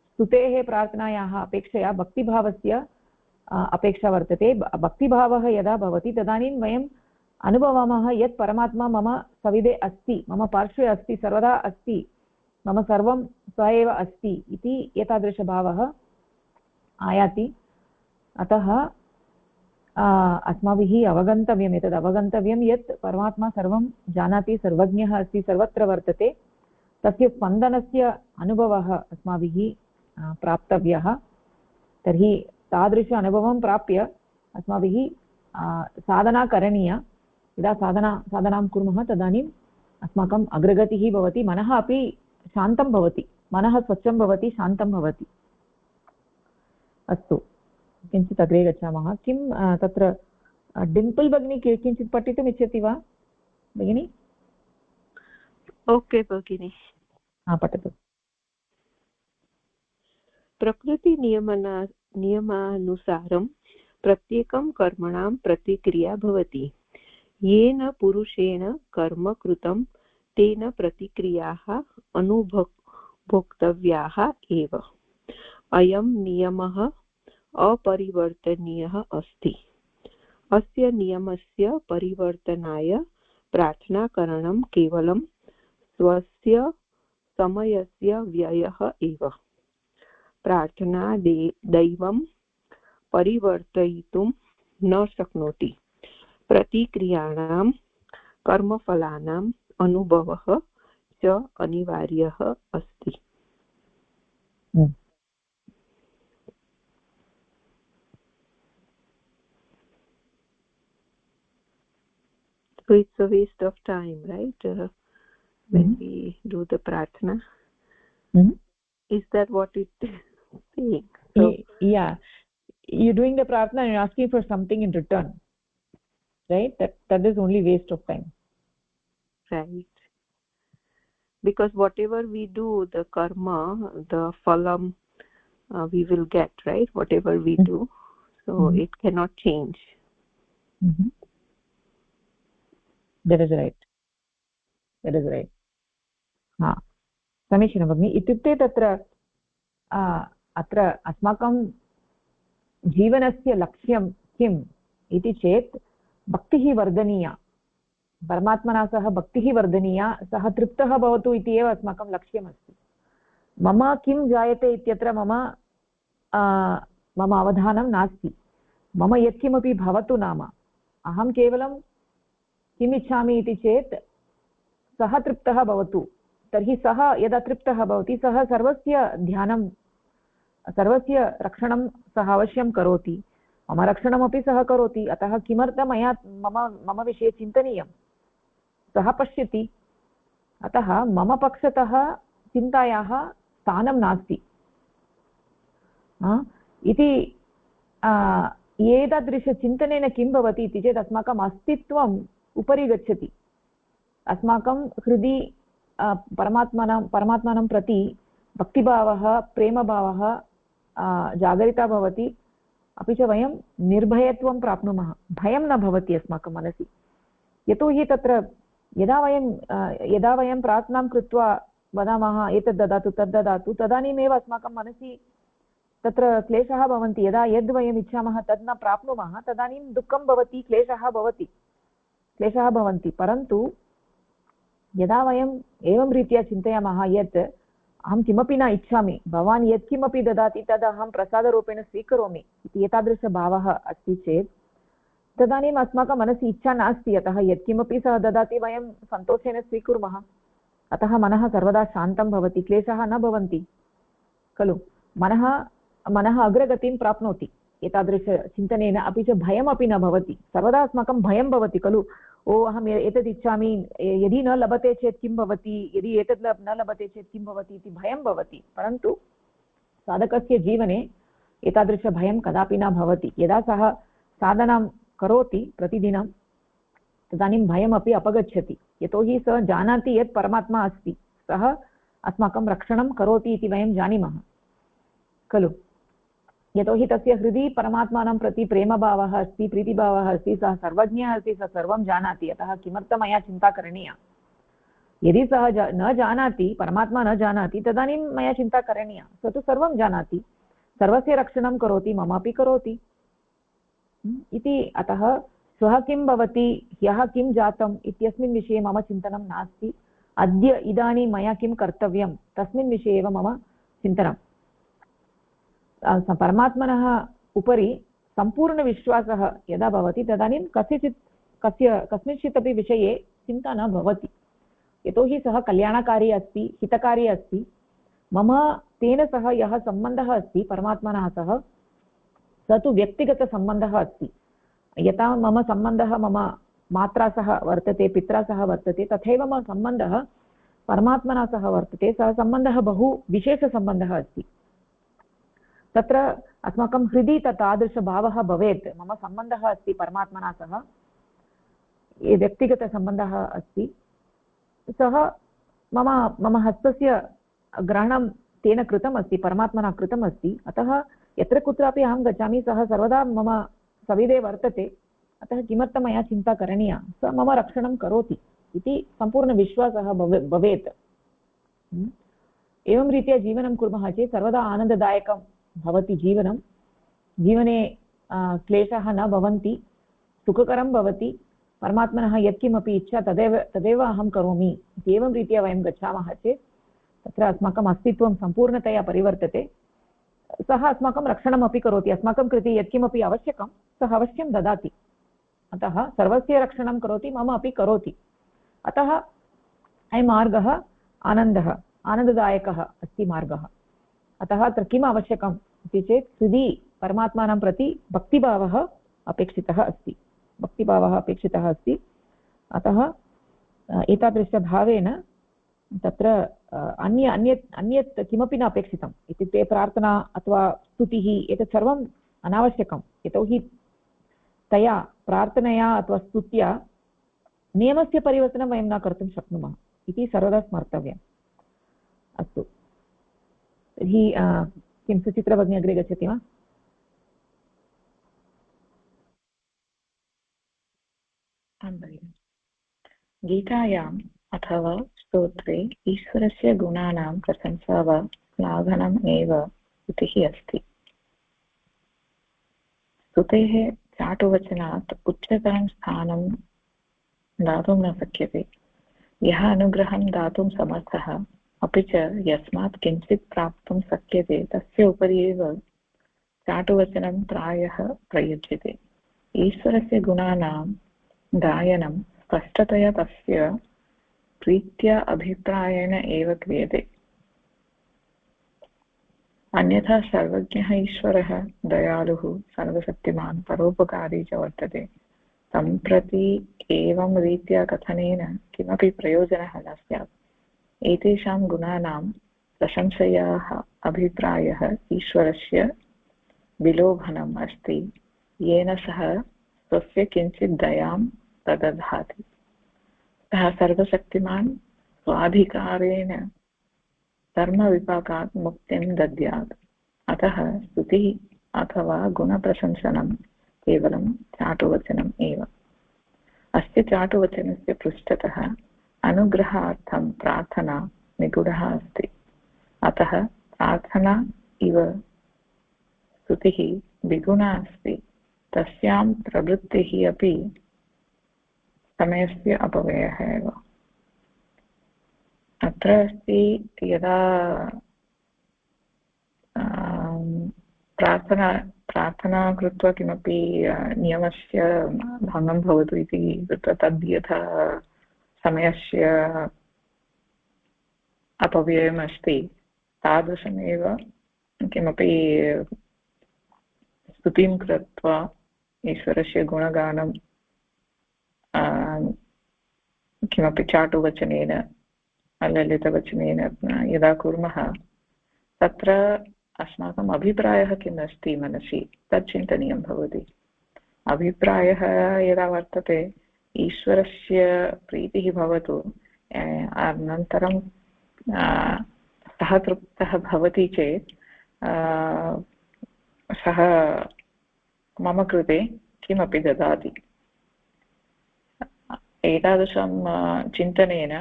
स्तुतेः प्रार्थनायाः अपेक्षया भक्तिभावस्य अपेक्षा वर्तते। भक्तिभावः यदा भवति तदानीं वयम् अनुभवामः यत् परमात्मा मम सविधे अस्ति, मम पार्श्वे अस्ति, सर्वदा अस्ति, मम सर्वं स एव अस्ति इति एतादृशभावः आयाति। अतः अस्माभिः अवगन्तव्यम्, एतद् अवगन्तव्यं यत् परमात्मा सर्वं जानाति, सर्वज्ञः अस्ति, सर्वत्र वर्तते। तस्य स्पन्दनस्य अनुभवः अस्माभिः प्राप्तव्यः। तर्हि तादृश अनुभवं प्राप्य अस्माभिः साधना करणीया। यदा साधनां कुर्मः तदानीम् अस्माकम् अग्रगतिः भवति, मनः अपि शान्तं भवति, मनः स्वच्छं भवति, शान्तं भवति। अस्तु, किञ्चित् अग्रे गच्छामः। किं तत्र डिम्पल् भगिनी किञ्चित् पठितुम् इच्छति वा भगिनी? ओके भगिनी, पठतु। प्रकृतिनियमानुसारं प्रत्येकं कर्मणां प्रतिक्रिया भवति। येन पुरुषेण कर्म कृतं तेन प्रतिक्रियाः अनुभोक्तव्याः एव। अयं नियमः अपरिवर्तनीयः अस्ति। अस्य नियमस्य परिवर्तनाय प्रार्थनाकरणं केवलं स्वस्य समयस्य व्ययः एव। प्रार्थना दैवं परिवर्तयितुं न शक्नोति। प्रतिक्रियाणां कर्मफलानाम् अनुभवः च अनिवार्यः अस्ति। So it's a waste of time, right? When we do the prarthana. Is that what it is saying? So, yeah, you're doing the prarthana and you're asking for something in return, right? That is only waste of time. Right. Because whatever we do, the karma, the phalam, we will get, right? Whatever we do. So it cannot change. That is right. That is right. हा, समीचीनं भगिनि. इत्युक्ते तत्र अत्र अस्माकं जीवनस्य लक्ष्यं किम् इति चेत् भक्तिः वर्धनीया, परमात्मना सह भक्तिः वर्धनीया, सः तृप्तः भवतु इति एव अस्माकं लक्ष्यमस्ति. मम किं जायते इत्यत्र मम अवधानं नास्ति. मम यत्किमपि भवतु नाम अहं केवलं किम् इच्छामि इति चेत् सः तृप्तः भवतु. तर्हि सः यदा तृप्तः भवति सः सर्वस्य ध्यानं, सर्वस्य रक्षणं सः अवश्यं करोति. मम रक्षणमपि सः करोति. अतः किमर्थं मया मम विषये चिन्तनीयं? सः पश्यति. अतः मम पक्षतः चिन्तायाः स्थानं नास्ति इति. एतादृशचिन्तनेन किं भवति इति चेत् अस्माकम् अस्तित्वम् उपरि गच्छति. अस्माकं हृदि परमात्मानं प्रति भक्तिभावः, प्रेमभावः जागरिता भवति. अपि च वयं निर्भयत्वं प्राप्नुमः. भयं न भवति अस्माकं मनसि. यतोहि तत्र यदा वयं प्रार्थनां कृत्वा वदामः एतद् ददातु तद् ददातु, तदानीमेव अस्माकं मनसि तत्र क्लेशः भवन्ति. यदा यद् वयम् इच्छामः तद् न प्राप्नुमः तदानीं दुःखं भवति, क्लेशः भवन्ति. परन्तु यदा वयम् एवं रीत्या चिन्तयामः यत् अहं किमपि न इच्छामि, भवान् यत्किमपि ददाति तद् अहं प्रसादरूपेण स्वीकरोमि इति एतादृशभावः अस्ति चेत् तदानीम् अस्माकं मनसि इच्छा नास्ति. अतः यत्किमपि सः ददाति वयं सन्तोषेण स्वीकुर्मः. अतः मनः सर्वदा शान्तं भवति, क्लेशः न भवन्ति खलु. मनः अग्रगतिं प्राप्नोति एतादृशचिन्तनेन. अपि च भयमपि न भवति. सर्वदा अस्माकं भयं भवति खलु. अहम् एतद् इच्छामि, यदि न लभते चेत् किं भवति, यदि एतद् न लभते चेत् किं भवति इति भयं भवति. परन्तु साधकस्य जीवने एतादृशभयं कदापि न भवति. यदा सः साधनां करोति प्रतिदिनं तदानीं भयमपि अपगच्छति. यतोहि सः जानाति यत् परमात्मा अस्ति, सः अस्माकं रक्षणं करोति इति वयं जानीमः खलु. यतोहि तस्य हृदि परमात्मानं प्रति प्रेमभावः अस्ति, प्रीतिभावः अस्ति. सः सर्वज्ञः अस्ति, सः सर्वं जानाति. अतः किमर्थं मया चिन्ता करणीया? यदि सः न जानाति, परमात्मा न जानाति, तदानीं मया चिन्ता करणीया. सः तु सर्वं जानाति, सर्वस्य रक्षणं करोति, ममापि करोति इति. अतः श्वः किं भवति, ह्यः किं जातम् इत्यस्मिन् विषये मम चिन्तनं नास्ति. अद्य इदानीं मया किं कर्तव्यं तस्मिन् विषये एव मम चिन्तनं. परमात्मनः उपरि सम्पूर्णविश्वासः यदा भवति तदानीं कस्मिंश्चित् अपि विषये चिन्ता न भवति. यतोहि सः कल्याणकारी अस्ति, हितकारी अस्ति. मम तेन सह यः सम्बन्धः अस्ति परमात्मनः सह, सः तु व्यक्तिगतसम्बन्धः अस्ति. यथा मम सम्बन्धः मम मात्रा सह वर्तते, पित्रा सह वर्तते, तथैव मम सम्बन्धः परमात्मना सह वर्तते. सः सम्बन्धः बहु विशेषसम्बन्धः अस्ति. तत्र अस्माकं हृदि तादृशभावः भवेत्. मम सम्बन्धः अस्ति परमात्मना सह, ये व्यक्तिगतसम्बन्धः अस्ति. सः मम हस्तस्य ग्रहणं तेन कृतम् अस्ति, परमात्मना कृतम् अस्ति. अतः यत्र कुत्रापि अहं गच्छामि सः सर्वदा मम सविधे वर्तते. अतः किमर्थं मया चिन्ता करणीया? सः मम रक्षणं करोति इति सम्पूर्णविश्वासः भवेत्. एवं रीत्या जीवनं कुर्मः चेत् सर्वदा आनन्ददायकं भवति जीवनं. जीवने क्लेशः न भवन्ति, सुखकरं भवति. परमात्मनः यत्किमपि इच्छा तदेव अहं करोमि इत्येवं रीत्या वयं गच्छामः चेत् तत्र अस्माकम् अस्तित्वं सम्पूर्णतया परिवर्तते. सः अस्माकं रक्षणमपि करोति. अस्माकं कृते यत्किमपि आवश्यकं सः अवश्यं ददाति. अतः सर्वस्य रक्षणं करोति, मम अपि करोति. अतः अयं मार्गः आनन्ददायकः अस्ति मार्गः. अतः अत्र किम् आवश्यकम् इति चेत् हृदि परमात्मानं प्रति भक्तिभावः अपेक्षितः अस्ति. अतः एतादृशभावेन तत्र अन्यत् किमपि न अपेक्षितम् इत्युक्ते प्रार्थना अथवा स्तुतिः एतत् सर्वम् अनावश्यकं यतोहि तया प्रार्थनया अथवा स्तुत्या नियमस्य परिवर्तनं वयं न कर्तुं शक्नुमः इति सर्वदा स्मर्तव्यम्। अस्तु तर्हि किं सुचित्रा भगिनी अग्रे गच्छति वा? गीतायाम् अथवा स्तोत्रे ईश्वरस्य गुणानां प्रशंसा वा श्लाघनम् एव स्तुतिः अस्ति। स्तुतेः चाटुवचनात् उच्चतरं स्थानं दातुं न शक्यते। यः अनुग्रहं दातुं समर्थः अपि च यस्मात् किञ्चित् प्राप्तुं शक्यते तस्य उपरि एव चाटुवचनं प्रायः प्रयुज्यते। ईश्वरस्य गुणानां गायनं स्पष्टतया तस्य प्रीत्या अभिप्रायेण एव क्रियते। अन्यथा सर्वज्ञः ईश्वरः दयालुः सर्वशक्तिमान् परोपकारी च वर्तते। तं प्रति एवं रीत्या कथनेन किमपि प्रयोजनः न स्यात्। एतेषां गुणानां प्रशंसयाः अभिप्रायः ईश्वरस्य विलोभनम् अस्ति येन सः स्वस्य किञ्चित् दयां प्रददाति। सः सर्वशक्तिमान् स्वाधिकारेण धर्मविपाकात् मुक्तिं दद्यात्। अतः स्तुतिः अथवा गुणप्रशंसनं केवलं चाटुवचनम् एव। अस्य चाटुवचनस्य पृष्ठतः अनुग्रहार्थं प्रार्थना निगूढः अस्ति। अतः प्रार्थना इव स्तुतिः द्विगुणा अस्ति। तस्यां प्रवृत्तिः अपि समयस्य अपव्ययः एव। अत्र अस्ति यदा प्रार्थना कृत्वा किमपि नियमस्य भङ्गं भवतु इति कृत्वा तद् यथा समयस्य अपव्ययम् अस्ति तादृशमेव किमपि स्तुतिं कृत्वा ईश्वरस्य गुणगानं किमपि चाटुवचनेन ललितवचनेन यदा कुर्मः तत्र अस्माकम् अभिप्रायः किम् अस्ति मनसि तत् चिन्तनीयं भवति। अभिप्रायः यदा वर्तते ईश्वरस्य प्रीतिः भवतु अनन्तरं सः तृप्तः भवति चेत् सः मम कृते किमपि ददाति। एतादृशं चिन्तनेन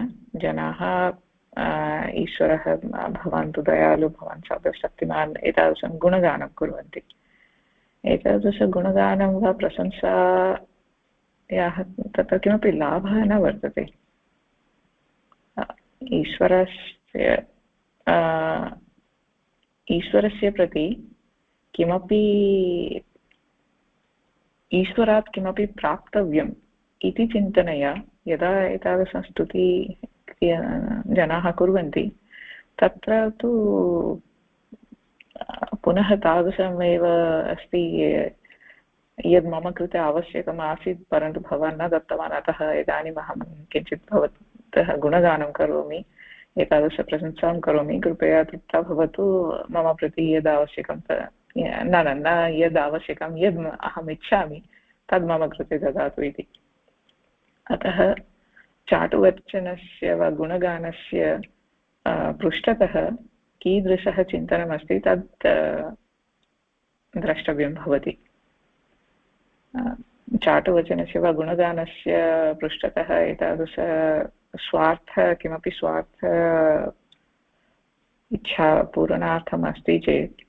जनाः ईश्वरः भवान् तु दयालु भवान् सर्वशक्तिमान् एतादृशं गुणगानं कुर्वन्ति। एतादृशगुणगानं वा प्रशंसायाः तत्र किमपि लाभः न वर्तते। ईश्वरस्य प्रति किमपि ईश्वरात् किमपि प्राप्तव्यम् इति चिन्तनया यदा एतादृशं स्तुति जनाः कुर्वन्ति तत्र तु पुनः तादृशमेव अस्ति यद् मम कृते आवश्यकम् आसीत् परन्तु भवान् न दत्तवान् अतः इदानीम् अहं किञ्चित् भवतः गुणगानं करोमि एतादृशप्रशंसां करोमि कृपया तृप्ता भवतु मम प्रति यद् आवश्यकं न यद् आवश्यकं यद् अहम् इच्छामि तद् मम कृते ददातु इति। अतः चाटुवचनस्य वा गुणगानस्य पृष्ठतः कीदृशः चिन्तनमस्ति तत् द्रष्टव्यं भवति। चाटुवचनस्य वा गुणगानस्य पृष्ठतः एतादृश किमपि स्वार्थ इच्छा पूरणार्थम् अस्ति चेत्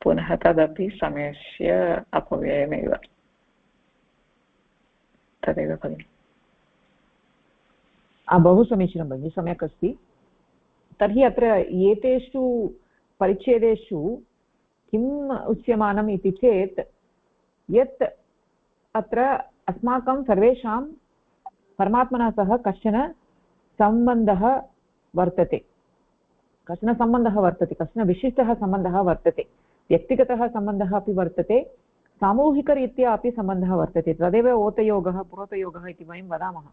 पुनः तदपि समयस्य अपव्ययमेव। तदेव भगिनि। बहु समीचीनं भगिनि, सम्यक् अस्ति। तर्हि अत्र एतेषु परिच्छेदेषु किम् उच्यमानम् इति चेत् यत् अत्र अस्माकं सर्वेषां परमात्मना सह कश्चन सम्बन्धः वर्तते, कश्चन विशिष्टः सम्बन्धः वर्तते, व्यक्तिगतः सम्बन्धः अपि वर्तते, सामूहिकरीत्या अपि सम्बन्धः वर्तते। तदेव ओतयोगः पुरोतयोगः इति वयं वदामः।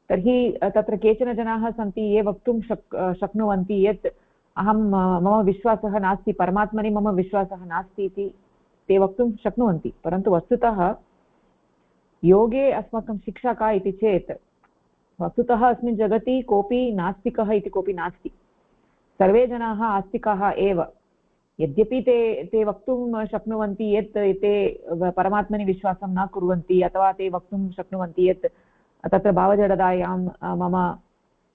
तर्हि तत्र केचन जनाः सन्ति ये वक्तुं शक्नुवन्ति यत् अहं मम विश्वासः नास्ति, परमात्मनि मम विश्वासः नास्ति इति ते वक्तुं शक्नुवन्ति। परन्तु वस्तुतः योगे अस्माकं शिक्षा का इति चेत् वस्तुतः अस्मिन् जगति कोऽपि नास्तिकः इति कोऽपि नास्ति। सर्वे जनाः आस्तिकाः एव। यद्यपि ते वक्तुं शक्नुवन्ति यत् ते परमात्मनि विश्वासं न कुर्वन्ति, अथवा ते वक्तुं शक्नुवन्ति यत् तत्र भावजडतायां मम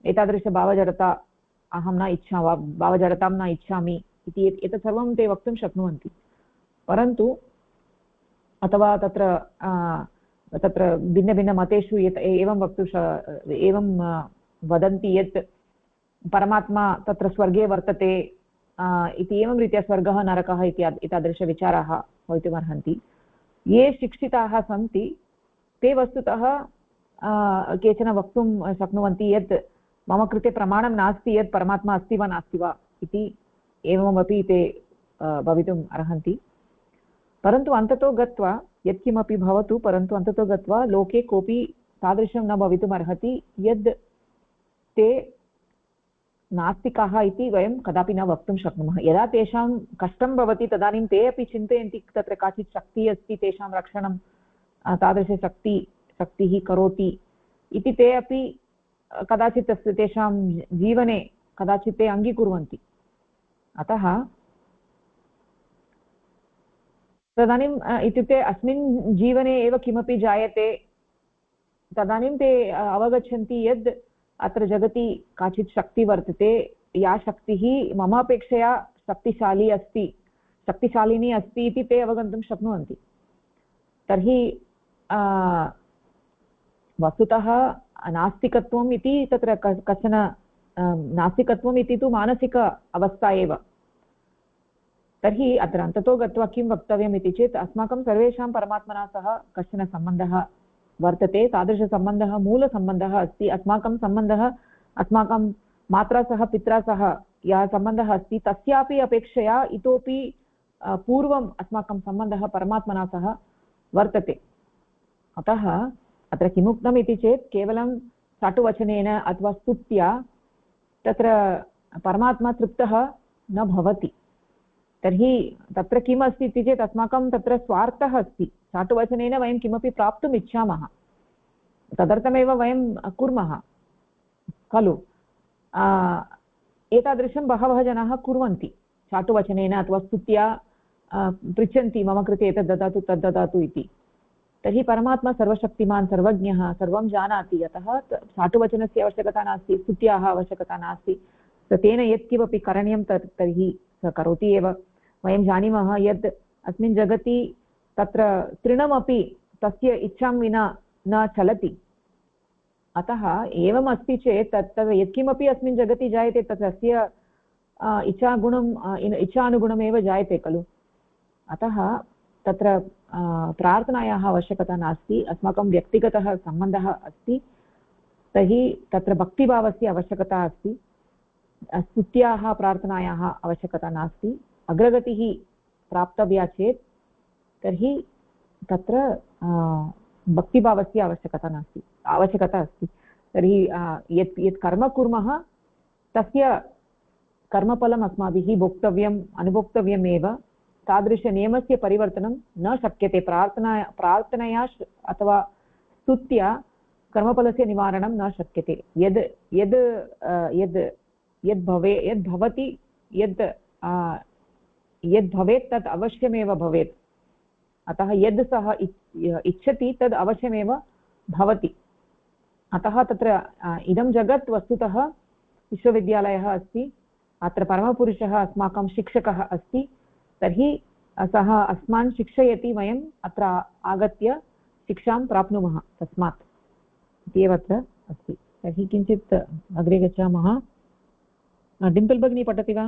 एतादृशभावजडता अहं न इच्छामि, भावजडतां न इच्छामि इति एतत् सर्वं ते वक्तुं शक्नुवन्ति। परन्तु अथवा तत्र भिन्नभिन्नमतेषु एवं एवं वदन्ति यत् परमात्मा तत्र स्वर्गे वर्तते इति, एवं रीत्या स्वर्गः नरकः इति एतादृशविचाराः भवितुमर्हन्ति। ये शिक्षिताः सन्ति ते वस्तुतः केचन वक्तुं शक्नुवन्ति यत् मम कृते प्रमाणं नास्ति यत् परमात्मा अस्ति वा नास्ति वा इति, एवमपि ते भवितुम् अर्हन्ति। परन्तु अन्ततो गत्वा यत्किमपि भवतु, परन्तु अन्ततो गत्वा लोके कोऽपि तादृशं न भवितुमर्हति यद् ते नास्तिकाः इति वयं कदापि न वक्तुं शक्नुमः। यदा तेषां कष्टं भवति तदानीं ते अपि चिन्तयन्ति तत्र काचित् शक्तिः अस्ति, तेषां रक्षणं तादृशशक्तिः करोति इति ते अपि कदाचित् तेषां जीवने कदाचित् ते अङ्गीकुर्वन्ति। अतः तदानीम् इत्युक्ते अस्मिन् जीवने एव किमपि जायते तदानीं ते अवगच्छन्ति यद् अत्र जगति काचित् शक्तिः वर्तते, या शक्तिः मम अपेक्षया शक्तिशालिनी अस्ति इति ते अवगन्तुं शक्नुवन्ति। तर्हि वस्तुतः नास्तिकत्वम् इति तत्र कश्चन नास्तिकत्वम् इति तु मानसिक अवस्था एव। तर्हि अत्र अन्ततो गत्वा किं वक्तव्यम् इति चेत् अस्माकं सर्वेषां परमात्मना सह कश्चन सम्बन्धः वर्तते। तादृशसम्बन्धः मूलसम्बन्धः अस्ति। अस्माकं सम्बन्धः अस्माकं मात्रा सह पित्रा सह यः सम्बन्धः अस्ति तस्यापि अपेक्षया इतोपि पूर्वम् अस्माकं सम्बन्धः परमात्मना सह वर्तते। अतः अत्र किमुक्तम् इति चेत् केवलं चाटुवचनेन अथवा स्तुत्या तत्र परमात्मा तृप्तः न भवति। तर्हि तत्र किम् अस्ति इति चेत् अस्माकं तत्र स्वार्थः अस्ति। चाटुवचनेन वयं किमपि प्राप्तुम् इच्छामः, तदर्थमेव वयं कुर्मः खलु। एतादृशं बहवः जनाः कुर्वन्ति। चाटुवचनेन अथवा स्तुत्या पृच्छन्ति मम कृते एतद् ददातु तद् ददातु इति। तर्हि परमात्मा सर्वशक्तिमान् सर्वज्ञः सर्वं जानाति। अतः चाटुवचनस्य आवश्यकता नास्ति, स्तुत्याः आवश्यकता नास्ति। तेन यत्किमपि करणीयं तर्हि सः करोति एव। वयं जानीमः यत् अस्मिन् जगति तत्र तृणमपि तस्य इच्छां विना न चलति। अतः एवम् अस्ति चेत् तत्र यत्किमपि अस्मिन् जगति जायते तस्य इच्छानुगुणमेव जायते खलु। अतः तत्र प्रार्थनायाः आवश्यकता नास्ति। अस्माकं व्यक्तिगतः सम्बन्धः अस्ति, तर्हि तत्र भक्तिभावस्य आवश्यकता अस्ति। स्तुत्याः प्रार्थनायाः आवश्यकता नास्ति। अग्रगतिः प्राप्तव्या चेत् तर्हि तत्र भक्तिभावस्य आवश्यकता अस्ति। तर्हि यत् कर्म कुर्मः तस्य कर्मफलम् अस्माभिः भोक्तव्यम्, अनुभोक्तव्यमेव। तादृशनियमस्य परिवर्तनं न शक्यते। प्रार्थनया अथवा स्तुत्या कर्मफलस्य निवारणं न शक्यते। यद् भवेत् तत् अवश्यमेव भवेत्। अतः यद् सः इच्छति तद् अवश्यमेव भवति। अतः तत्र इदं जगत् वस्तुतः विश्वविद्यालयः अस्ति। अत्र परमपुरुषः अस्माकं शिक्षकः अस्ति। तर्हि सः अस्मान् शिक्षयति, वयम् अत्र आगत्य शिक्षां प्राप्नुमः तस्मात् इत्येव अत्र अस्ति। तर्हि किञ्चित् अग्रे गच्छामः। डिम्पल् भगिनी पठति वा?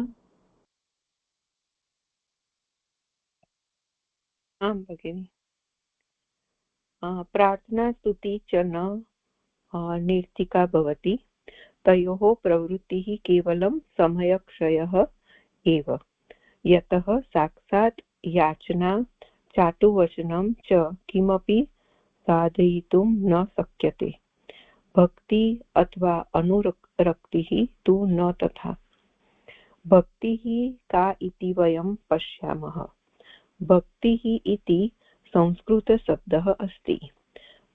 आं भगिनि। प्रार्थना स्तुति च न निरतिका भवति। तयोः प्रवृत्तिः केवलं समयक्षयः एव। यतः साक्षात् याचना चाटुवचनं च किमपि साधयितुं न शक्यते। भक्ति अथवा अनुरक्तिः तु न तथा। भक्तिः का इति वयं पश्यामः। भक्तिः इति संस्कृतशब्दः अस्ति।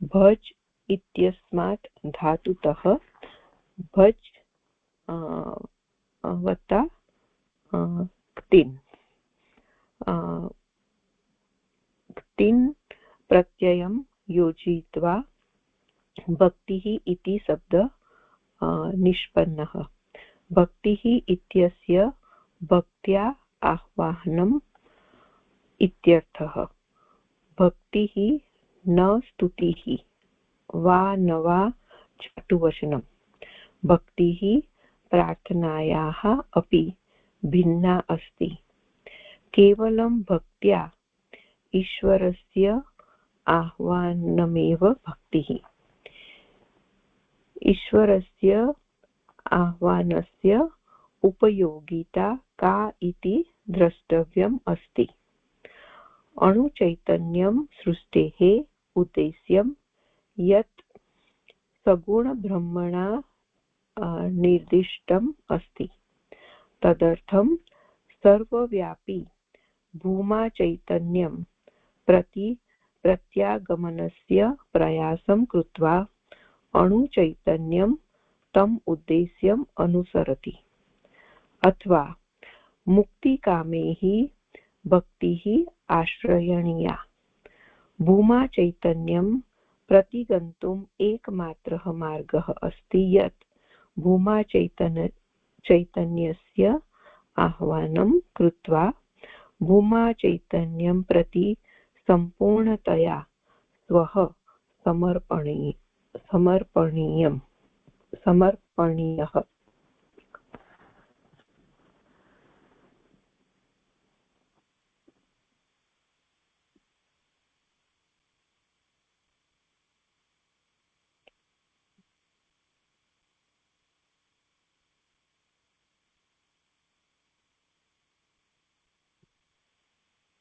भज इत्यस्मात् धातुतः भज वत्ता क्तिन् क्तिन् प्रत्ययं योजयित्वा भक्तिः इति शब्दः निष्पन्नः। भक्तिः इत्यस्य भक्त्या आह्वानम् इत्यर्थः। भक्तिः न स्तुतिः वा न वा चाटुवचनम्। भक्तिः प्रार्थनायाः अपि भिन्ना अस्ति। केवलं भक्त्या ईश्वरस्य आह्वानमेव भक्तिः। ईश्वरस्य आह्वानस्य उपयोगिता का इति द्रष्टव्यम् अस्ति। अणुचैतन्यं सृष्टेः उद्देश्यं यत् सगुणब्रह्मणा निर्दिष्टम् अस्ति, तदर्थं सर्वव्यापी भूमा चैतन्यं प्रति प्रत्यागमनस्य प्रयासं कृत्वा अणुचैतन्यं तम् उद्देश्यम् अनुसरति। अथवा मुक्तिकामे हि भक्तिः आश्रयणीया। भूमा चैतन्यं प्रति गन्तुम् एकमात्रः मार्गः अस्ति यत् भूमा चैतन्यस्य आह्वानं कृत्वा भूमा चैतन्यं प्रति सम्पूर्णतया स्वः समर्पणीयः।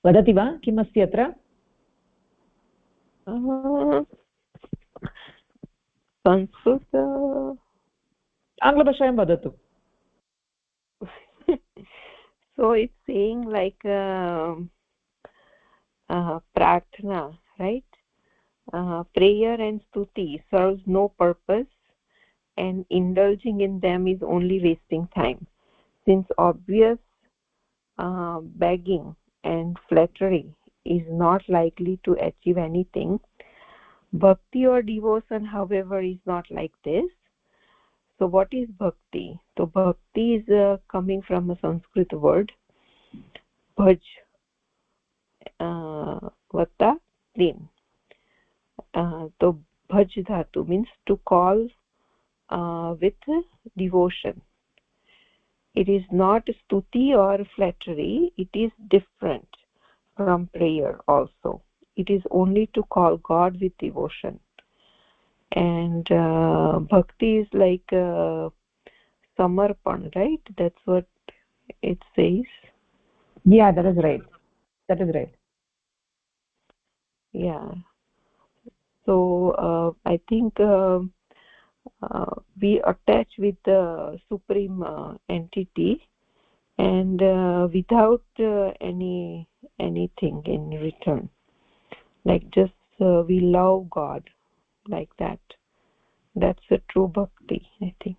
वदति वा किमस्ति अत्र? संस्कृत आङ्ग्लभाषायां वदतु। So it's saying like prarthana, right? Prayer and stuti serves no purpose, and indulging in them is only wasting time, since obvious begging and flattery is not likely to achieve anything. Bhakti or devotion, however, is not like this. So what is bhakti? So bhakti is coming from a Sanskrit word bhaj vata din. So bhaj dhatu means to call with devotion. It is not stuti or flattery. It is different from prayer also. It is only to call God with devotion. And bhakti is like samarpan, right? That's what it says. Yeah, that is right. That is right. Yeah. So I think we attach with the supreme entity, and without anything in return, like just we love God like that. That's a true bhakti, I think.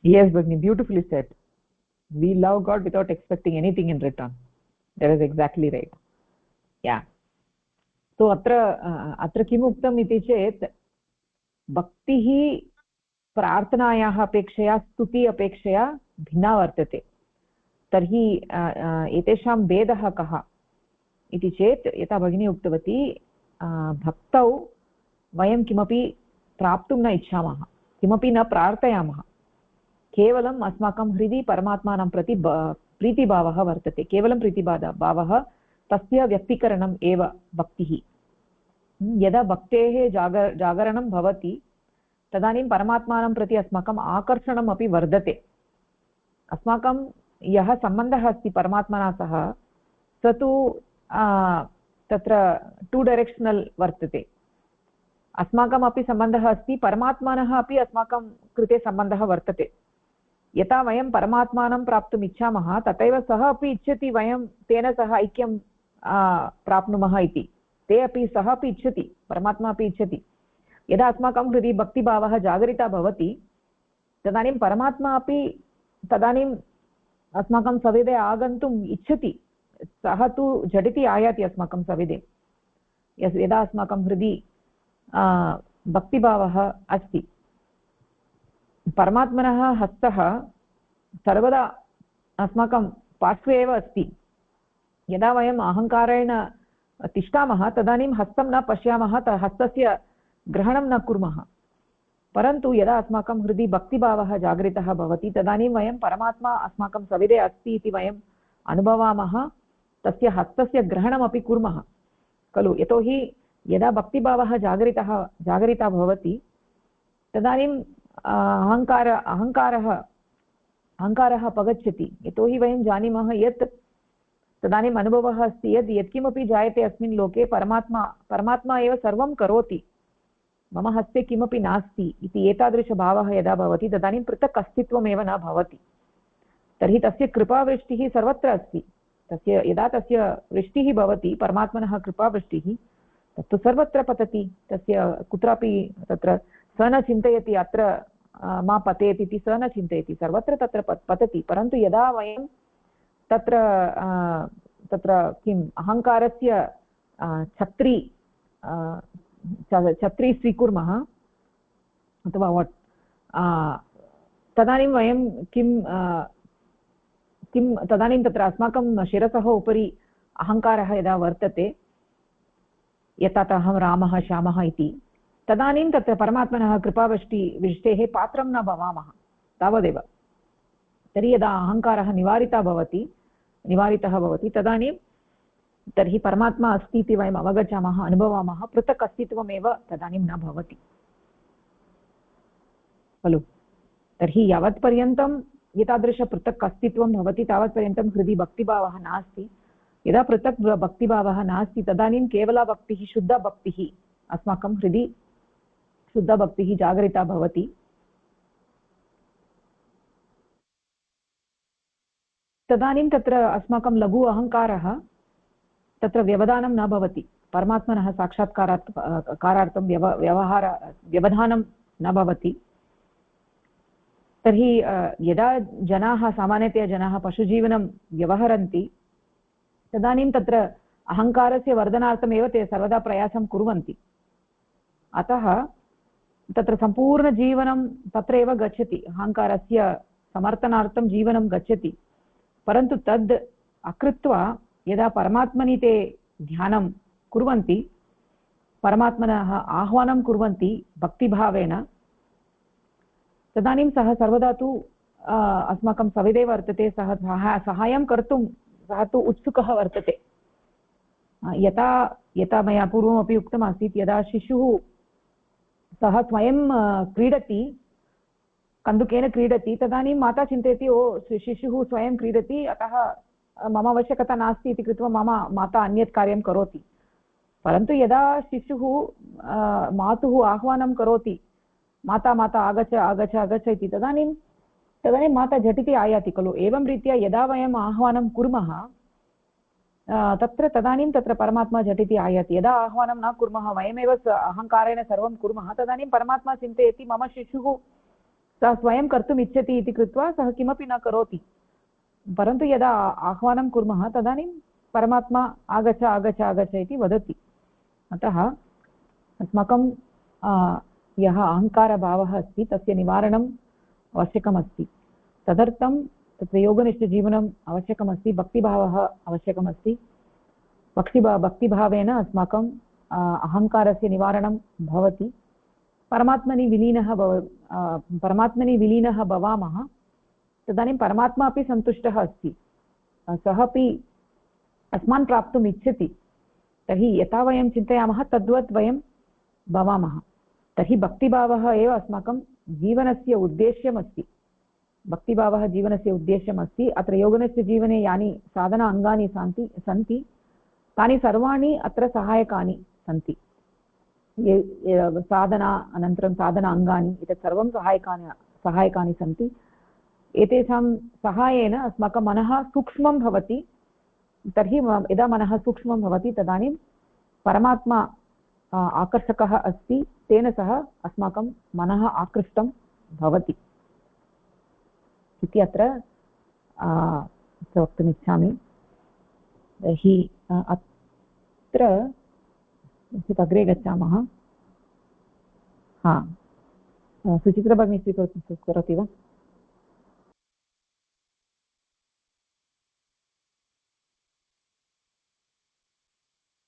Yes, Bhagini, beautifully said. We love God without expecting anything in return. That is exactly right. Yeah. So अत्र किम् उक्तम् इति चेत् भक्तिः प्रार्थनायाः अपेक्षया स्तुति अपेक्षया भिन्ना वर्तते। तर्हि एतेषां भेदः कः इति चेत् यथा भगिनी उक्तवती, भक्तौ वयं किमपि प्राप्तुं न इच्छामः, किमपि न प्रार्थयामः, केवलम् अस्माकं हृदि परमात्मानं प्रति प्रीतिभावः वर्तते। केवलं प्रीतिभावः, तस्य व्यक्तीकरणम् एव भक्तिः। यदा भक्तेः जागरणं भवति तदानीं परमात्मानं प्रति अस्माकम् आकर्षणम् अपि वर्धते। अस्माकं यः सम्बन्धः अस्ति परमात्मना सह स तु तत्र 2 डायरेक्शनल् वर्तते। अस्माकमपि सम्बन्धः अस्ति, परमात्मनः अपि अस्माकं कृते सम्बन्धः वर्तते। यथा वयं परमात्मानं प्राप्तुम् इच्छामः तथैव सः अपि इच्छति वयं तेन सह ऐक्यं प्राप्नुमः इति। ते अपि, सः अपि इच्छति, परमात्मा अपि इच्छति। यदा अस्माकं हृदि भक्तिभावः जागरिता भवति तदानीं परमात्मा अपि तदानीम् अस्माकं सविधे आगन्तुम् इच्छति। सः तु झटिति आयाति अस्माकं सविधे यदा अस्माकं हृदि भक्तिभावः अस्ति। परमात्मनः हस्तः सर्वदा अस्माकं पार्श्वे एव अस्ति। यदा वयम् अहङ्कारेण तिष्ठामः तदानीं हस्तं न पश्यामः, हस्तस्य ग्रहणं न कुर्मः। परन्तु यदा अस्माकं हृदि भक्तिभावः जागरितः भवति तदानीं वयं परमात्मा अस्माकं सविधे अस्ति इति वयम् अनुभवामः, तस्य हस्तस्य ग्रहणमपि कुर्मः खलु। यतोहि यदा भक्तिभावः जागरिता भवति तदानीं अहङ्कारः अपगच्छति। यतोहि वयं जानीमः यत् तदानीम् अनुभवः अस्ति यत् यत्किमपि जायते अस्मिन् लोके परमात्मा एव सर्वं करोति, मम हस्ते किमपि नास्ति इति एतादृशभावः यदा भवति तदानीं पृथक् अस्तित्वमेव न भवति। तर्हि तस्य कृपावृष्टिः सर्वत्र अस्ति। यदा तस्य वृष्टिः भवति, परमात्मनः कृपावृष्टिः, तत्तु सर्वत्र पतति। तस्य कुत्रापि तत्र स न चिन्तयति अत्र मा पतेत् इति, स न चिन्तयति, सर्वत्र तत्र पतति। परन्तु यदा वयं तत्र किम् अहङ्कारस्य छत्री स्वीकुर्मः अथवा वट्, तदानीं वयं किं तदानीं तत्र अस्माकं शिरसः उपरि अहङ्कारः यदा वर्तते, यथा अहं रामः श्यामः इति, तदानीं तत्र परमात्मनः कृपावृष्टेः पात्रं न भवामः, तावदेव। तर्हि यदा अहङ्कारः निवारितः भवति तदानीं तर्हि परमात्मा अस्ति इति वयम् अवगच्छामः, अनुभवामः, पृथक् अस्तित्वमेव तदानीं न भवति खलु। तर्हि यावत्पर्यन्तं एतादृशपृथक् अस्तित्वं भवति तावत्पर्यन्तं हृदि भक्तिभावः नास्ति। यदा पृथक् भक्तिभावः नास्ति तदानीं केवला भक्तिः, शुद्धभक्तिः अस्माकं हृदि शुद्धभक्तिः जागरिता भवति। तदानीं तत्र अस्माकं लघु अहङ्कारः तत्र व्यवधानं न भवति, परमात्मनः साक्षात्कारार्थं व्यवधानं न भवति। तर्हि यदा सामान्यतया जनाः पशुजीवनं व्यवहरन्ति तदानीं तत्र अहङ्कारस्य वर्धनार्थमेव ते सर्वदा प्रयासं कुर्वन्ति। अतः तत्र सम्पूर्णजीवनं तत्र एव गच्छति, अहङ्कारस्य समर्थनार्थं जीवनं गच्छति। परन्तु तद् अकृत्वा यदा परमात्मनि ते ध्यानं कुर्वन्ति, परमात्मनः आह्वानं कुर्वन्ति भक्तिभावेन, तदानीं सः सर्वदा तु अस्माकं सविधे वर्तते, सः सहायं कर्तुं सः तु उत्सुकः वर्तते। यथा मया पूर्वमपि उक्तमासीत्, यदा शिशुः सः स्वयं क्रीडति, कन्दुकेन क्रीडति, तदानीं माता चिन्तयति, ओ शिशुः स्वयं क्रीडति, अतः मम आवश्यकता नास्ति इति कृत्वा मम माता अन्यत् कार्यं करोति। परन्तु यदा शिशुः मातुः आह्वानं करोति, माता माता आगच्छ आगच्छ आगच्छ इति, तदानीं माता झटिति आयाति खलु। एवं रीत्या यदा वयम् आह्वानं कुर्मः तदानीं तत्र परमात्मा झटिति आयाति। यदा आह्वानं न कुर्मः, वयमेव अहङ्कारेण सर्वं कुर्मः, तदानीं परमात्मा चिन्तयति मम शिशुः सः स्वयं कर्तुम् इच्छति इति कृत्वा सः किमपि न करोति। परन्तु यदा आह्वानं कुर्मः तदानीं परमात्मा आगच्छ आगच्छ आगच्छ इति वदति। अतः अस्माकं यः अहङ्कारभावः अस्ति तस्य निवारणम् आवश्यकमस्ति। तदर्थं तत्र योगनिष्ठजीवनम् आवश्यकमस्ति, भक्तिभावः आवश्यकमस्ति। भक्तिभावेन अस्माकं अहङ्कारस्य निवारणं भवति। परमात्मनि विलीनः भवामः, तदानीं परमात्मा अपि सन्तुष्टः अस्ति, सः अपि अस्मान् प्राप्तुम् इच्छति। तर्हि यथा वयं चिन्तयामः तद्वत् वयं भवामः। तर्हि भक्तिभावः एव अस्माकं जीवनस्य उद्देश्यमस्ति। भक्तिभावः जीवनस्य उद्देश्यमस्ति। अत्र योगनस्य जीवने यानि साधना अङ्गानि सन्ति तानि सर्वाणि अत्र सहायकानि सन्ति। साधना अनन्तरं साधना अङ्गानि एतत् सर्वं सहायकानि सन्ति। एतेषां सहायेन अस्माकं मनः सूक्ष्मं भवति। तर्हि यदा मनः सूक्ष्मं भवति तदानीं परमात्मा आकर्षकः अस्ति, तेन सह अस्माकं मनः आकृष्टं भवति इति अत्र वक्तुमिच्छामि। तर्हि अत्र किञ्चित् अग्रे गच्छामः। सुचित्रा भगिनी स्वीकरोति वा?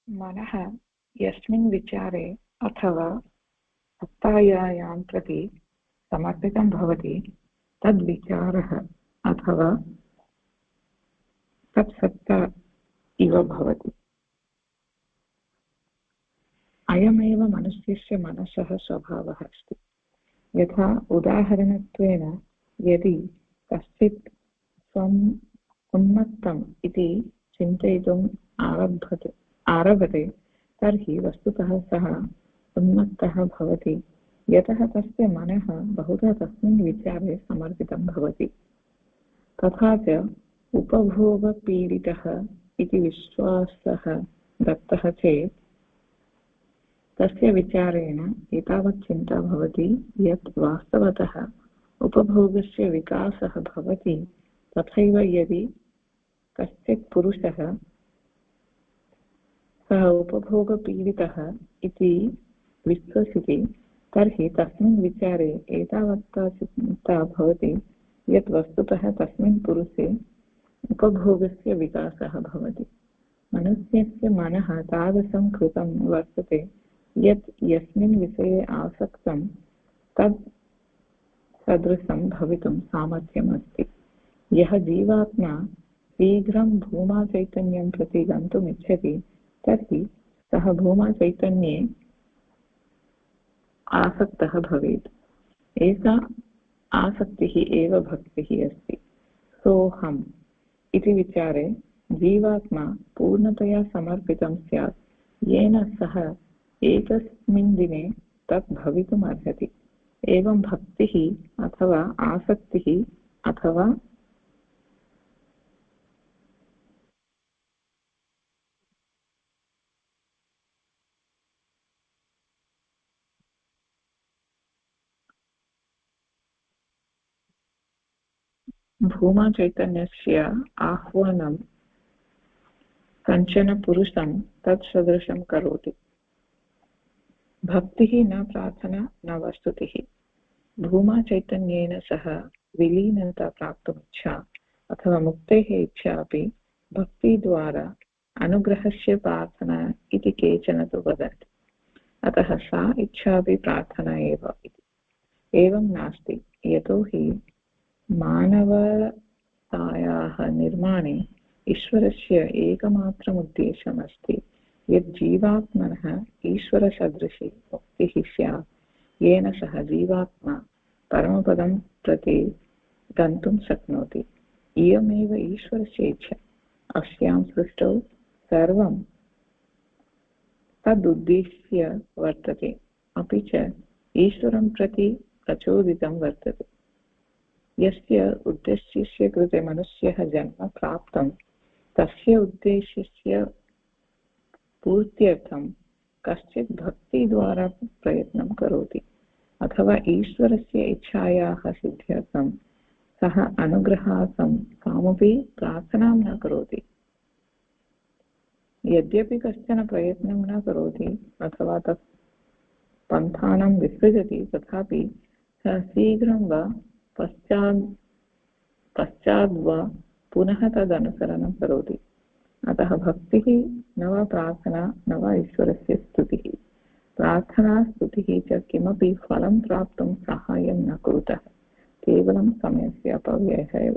मनः यस्मिन् विचारे अथवा सत्तायां प्रति समर्पितं भवति तद्विचारः अथवा तत्सत्ता इव भवति। अयमेव मनुष्यस्य मनसः स्वभावः अस्ति। यथा उदाहरणत्वेन यदि कश्चित् स्वम् उन्मत्तम् इति चिन्तयितुम् आरभते तर्हि वस्तुतः सः उन्मत्तः भवति, यतः तस्य मनः बहुधा तस्मिन् विचारे समर्पितं भवति। तथा च उपभोगपीडितः इति विश्वासः दत्तः चेत् तस्य विचारेण एतावत् चिन्ता भवति यत् वास्तवतः उपभोगस्य विकासः भवति। तथैव यदि कश्चित् पुरुषः सः उपभोगपीडितः इति विश्वसिति तर्हि तस्मिन् विचारे एतावता चिन्ता भवति यत् वस्तुतः तस्मिन् पुरुषे उपभोगस्य विकासः भवति। मनुष्यस्य मनः तादृशं कृतं वर्तते यत् यस्मिन् विषये आसक्तं तत् सदृशं भवितुं सामर्थ्यम् अस्ति। यः जीवात्मा शीघ्रं भूमा चैतन्यं प्रति गन्तुम् इच्छति तर्हि सः भूमा चैतन्ये आसक्तः भवेत्। एषा आसक्तिः एव भक्तिः अस्ति। सोऽहम् इति विचारे जीवात्मा पूर्णतया समर्पितं स्यात्, येन सः एकस्मिन् दिने तत् भवितुम् अर्हति। एवं भक्तिः अथवा आसक्तिः अथवा भूमा चैतन्यस्य आह्वानं कञ्चन पुरुषं तत्सदृशं करोति। भक्तिः न प्रार्थना न वस्तुतिः। भूमा चैतन्येन सह विलीनता प्राप्तुमिच्छा अथवा मुक्तेः इच्छा अपि भक्तिद्वारा अनुग्रहस्य प्रार्थना इति केचन तु वदन्ति। अतः सा इच्छा अपि प्रार्थना एव इति। एवं नास्ति, यतोहि मानवतायाः निर्माणे ईश्वरस्य एकमात्रम् उद्देश्यमस्ति यत् जीवात्मनः ईश्वरसदृशी मुक्तिः स्यात्, येन सह जीवात्मा परमपदं प्रति गन्तुं शक्नोति। इयमेव ईश्वरस्य इच्छा। अस्यां सृष्टौ सर्वं तदुद्देश्य वर्तते, अपि च ईश्वरं प्रति प्रचोदितं वर्तते। यस्य उद्देश्यस्य कृते मनुष्यः जन्म प्राप्तं तस्य उद्देश्यस्य पूर्त्यर्थं कश्चित् भक्तिद्वारा प्रयत्नं करोति, अथवा ईश्वरस्य इच्छायाः सिद्ध्यर्थं सः अनुग्रहार्थं कामपि प्रार्थनां न करोति। यद्यपि कश्चन प्रयत्नं न करोति अथवा तत् पन्थानं विसृजति, तथापि सः शीघ्रं वा पश्चाद् वा पुनः तदनुसरणं करोति। अतः भक्तिः न वा प्रार्थना न वा ईश्वरस्य स्तुतिः। प्रार्थना स्तुतिः च किमपि फलं प्राप्तुं साहाय्यं न कुरुतः, केवलं समयस्य अपव्ययः एव।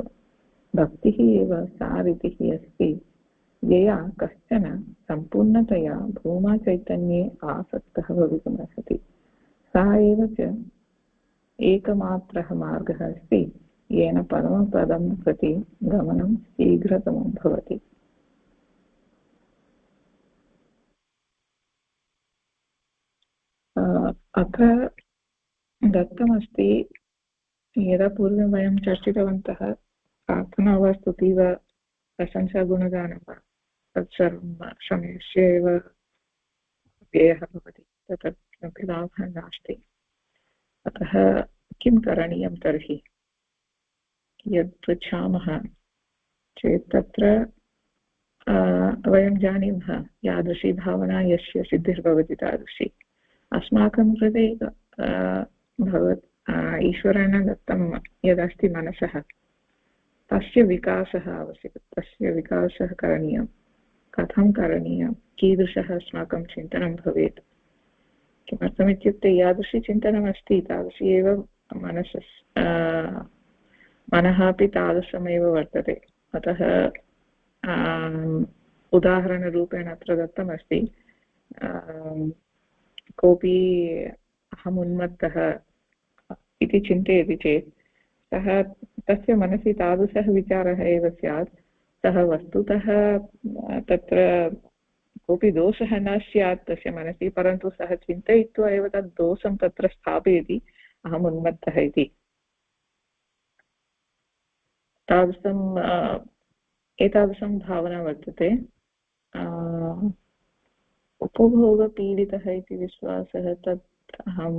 भक्तिः एव सा रीतिः अस्ति यया कश्चन सम्पूर्णतया भूमा चैतन्ये आसक्तः भवितुमर्हति। सा एव च एकमात्रः मार्गः अस्ति येन परमपदं प्रति गमनं शीघ्रतमं भवति। अत्र दत्तमस्ति यदा पूर्वं वयं चर्चितवन्तः प्रार्थना वा स्तुतिः वा प्रशंसागुणगानं वा तत्सर्वं समयस्य एव व्ययः भवति, तत्र किमपि लाभः नास्ति। अतः किं करणीयं तर्हि यद् पृच्छामः चेत् तत्र वयं जानीमः यादृशी भावना यस्य सिद्धिर्भवति तादृशी अस्माकं कृते ईश्वरेण दत्तं यदस्ति मनसः तस्य विकासः आवश्यकः, तस्य विकासः करणीयं। कथं करणीयं, कीदृशः अस्माकं चिन्तनं भवेत्, किमर्थमित्युक्ते यादृशी चिन्तनमस्ति तादृशी एव मनः अपि तादृशमेव वर्तते। अतः उदाहरणरूपेण अत्र दत्तमस्ति कोऽपि अहम् उन्मत्तः इति चिन्तयति चेत् सः तस्य मनसि तादृशः विचारः एव स्यात्, सः वस्तुतः तत्र कोऽपि दोषः न स्यात् तस्य मनसि, परन्तु सः चिन्तयित्वा एव तद् दोषं तत्र स्थापयति अहम् उन्मत्तः इति। एतादृशं भावना वर्तते। उपभोगपीडितः इति विश्वासः तत् अहं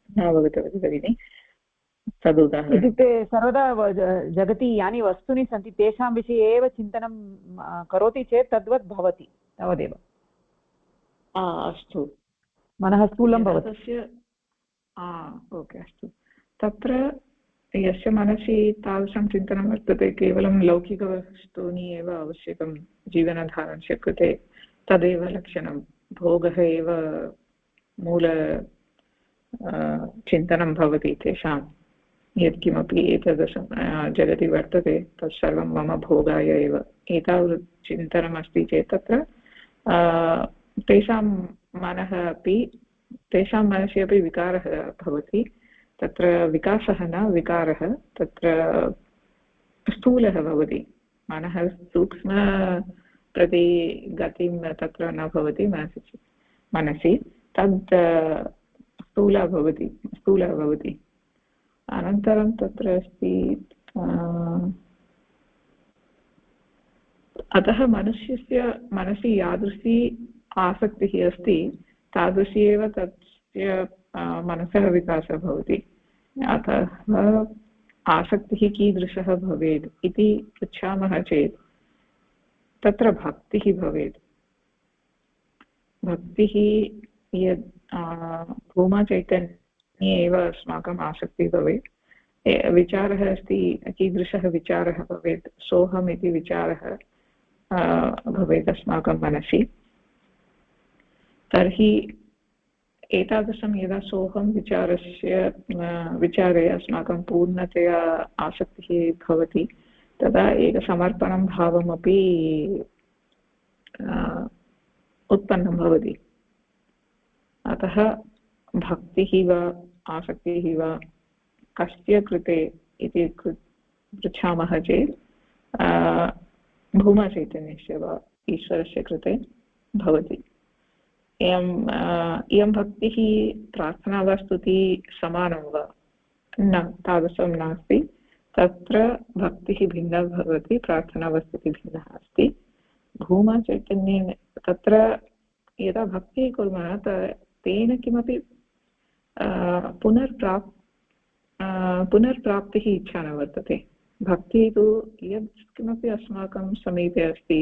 न अवगतवती भगिनि, तदुदाहरणम्। इत्युक्ते सर्वदा जगति यानि वस्तूनि सन्ति तेषां विषये एव चिन्तनं करोति चेत् तद्वत् भवति, तावदेव। अस्तु, मनः स्थूलं भवति। ओके, अस्तु। तत्र यस्य मनसि तादृशं चिन्तनं वर्तते केवलं लौकिकवस्तूनि एव आवश्यकं जीवनधारणस्य कृते, तदेव लक्षणं, भोगः एव मूल चिन्तनं भवति तेषां। यत्किमपि एतदृशं जगति वर्तते तत्सर्वं मम भोगाय एव, एतावत् चिन्तनमस्ति चेत् तत्र तेषां मनसि अपि विकारः भवति। तत्र विकासः न विकारः, तत्र स्थूलः भवति, मनः सूक्ष्म प्रति गतिं तत्र न भवति मनसि, तद् स्थूलः भवति। अनन्तरं तत्र अस्ति अतः मनुष्यस्य मनसि यादृशी आसक्तिः अस्ति तादृशी एव तस्य मनसः विकासः भवति। अतः आसक्तिः कीदृशः भवेत् इति पृच्छामः चेत् तत्र भक्तिः भवेत्। भक्तिः यद् भूमाचैतन्ये एव अस्माकम् आसक्तिः भवेत्। विचारः अस्ति, कीदृशः विचारः भवेत्, सोऽहम् इति विचारः भवेत् अस्माकं मनसि। तर्हि एतादृशं यदा सोऽहं विचारे अस्माकं पूर्णतया आसक्तिः भवति तदा एकसमर्पणं भावमपि उत्पन्नं भवति। अतः भक्तिः वा आसक्तिः वा कस्य कृते इति पृच्छामः चेत् भूमाचैतन्यस्य वा ईश्वरस्य कृते भवति। इयं भक्तिः प्रार्थना वा स्तुतिः समानं वा न, तादृशं नास्ति। तत्र भक्तिः भिन्ना भवति, प्रार्थना वा स्तुतिः भिन्नः अस्ति। भूमाचैतन्येन तत्र यदा भक्तिः कुर्मः तेन किमपि पुनर्प्राप्तिः इच्छा न वर्तते। भक्तिः तु यत् किमपि अस्माकं समीपे अस्ति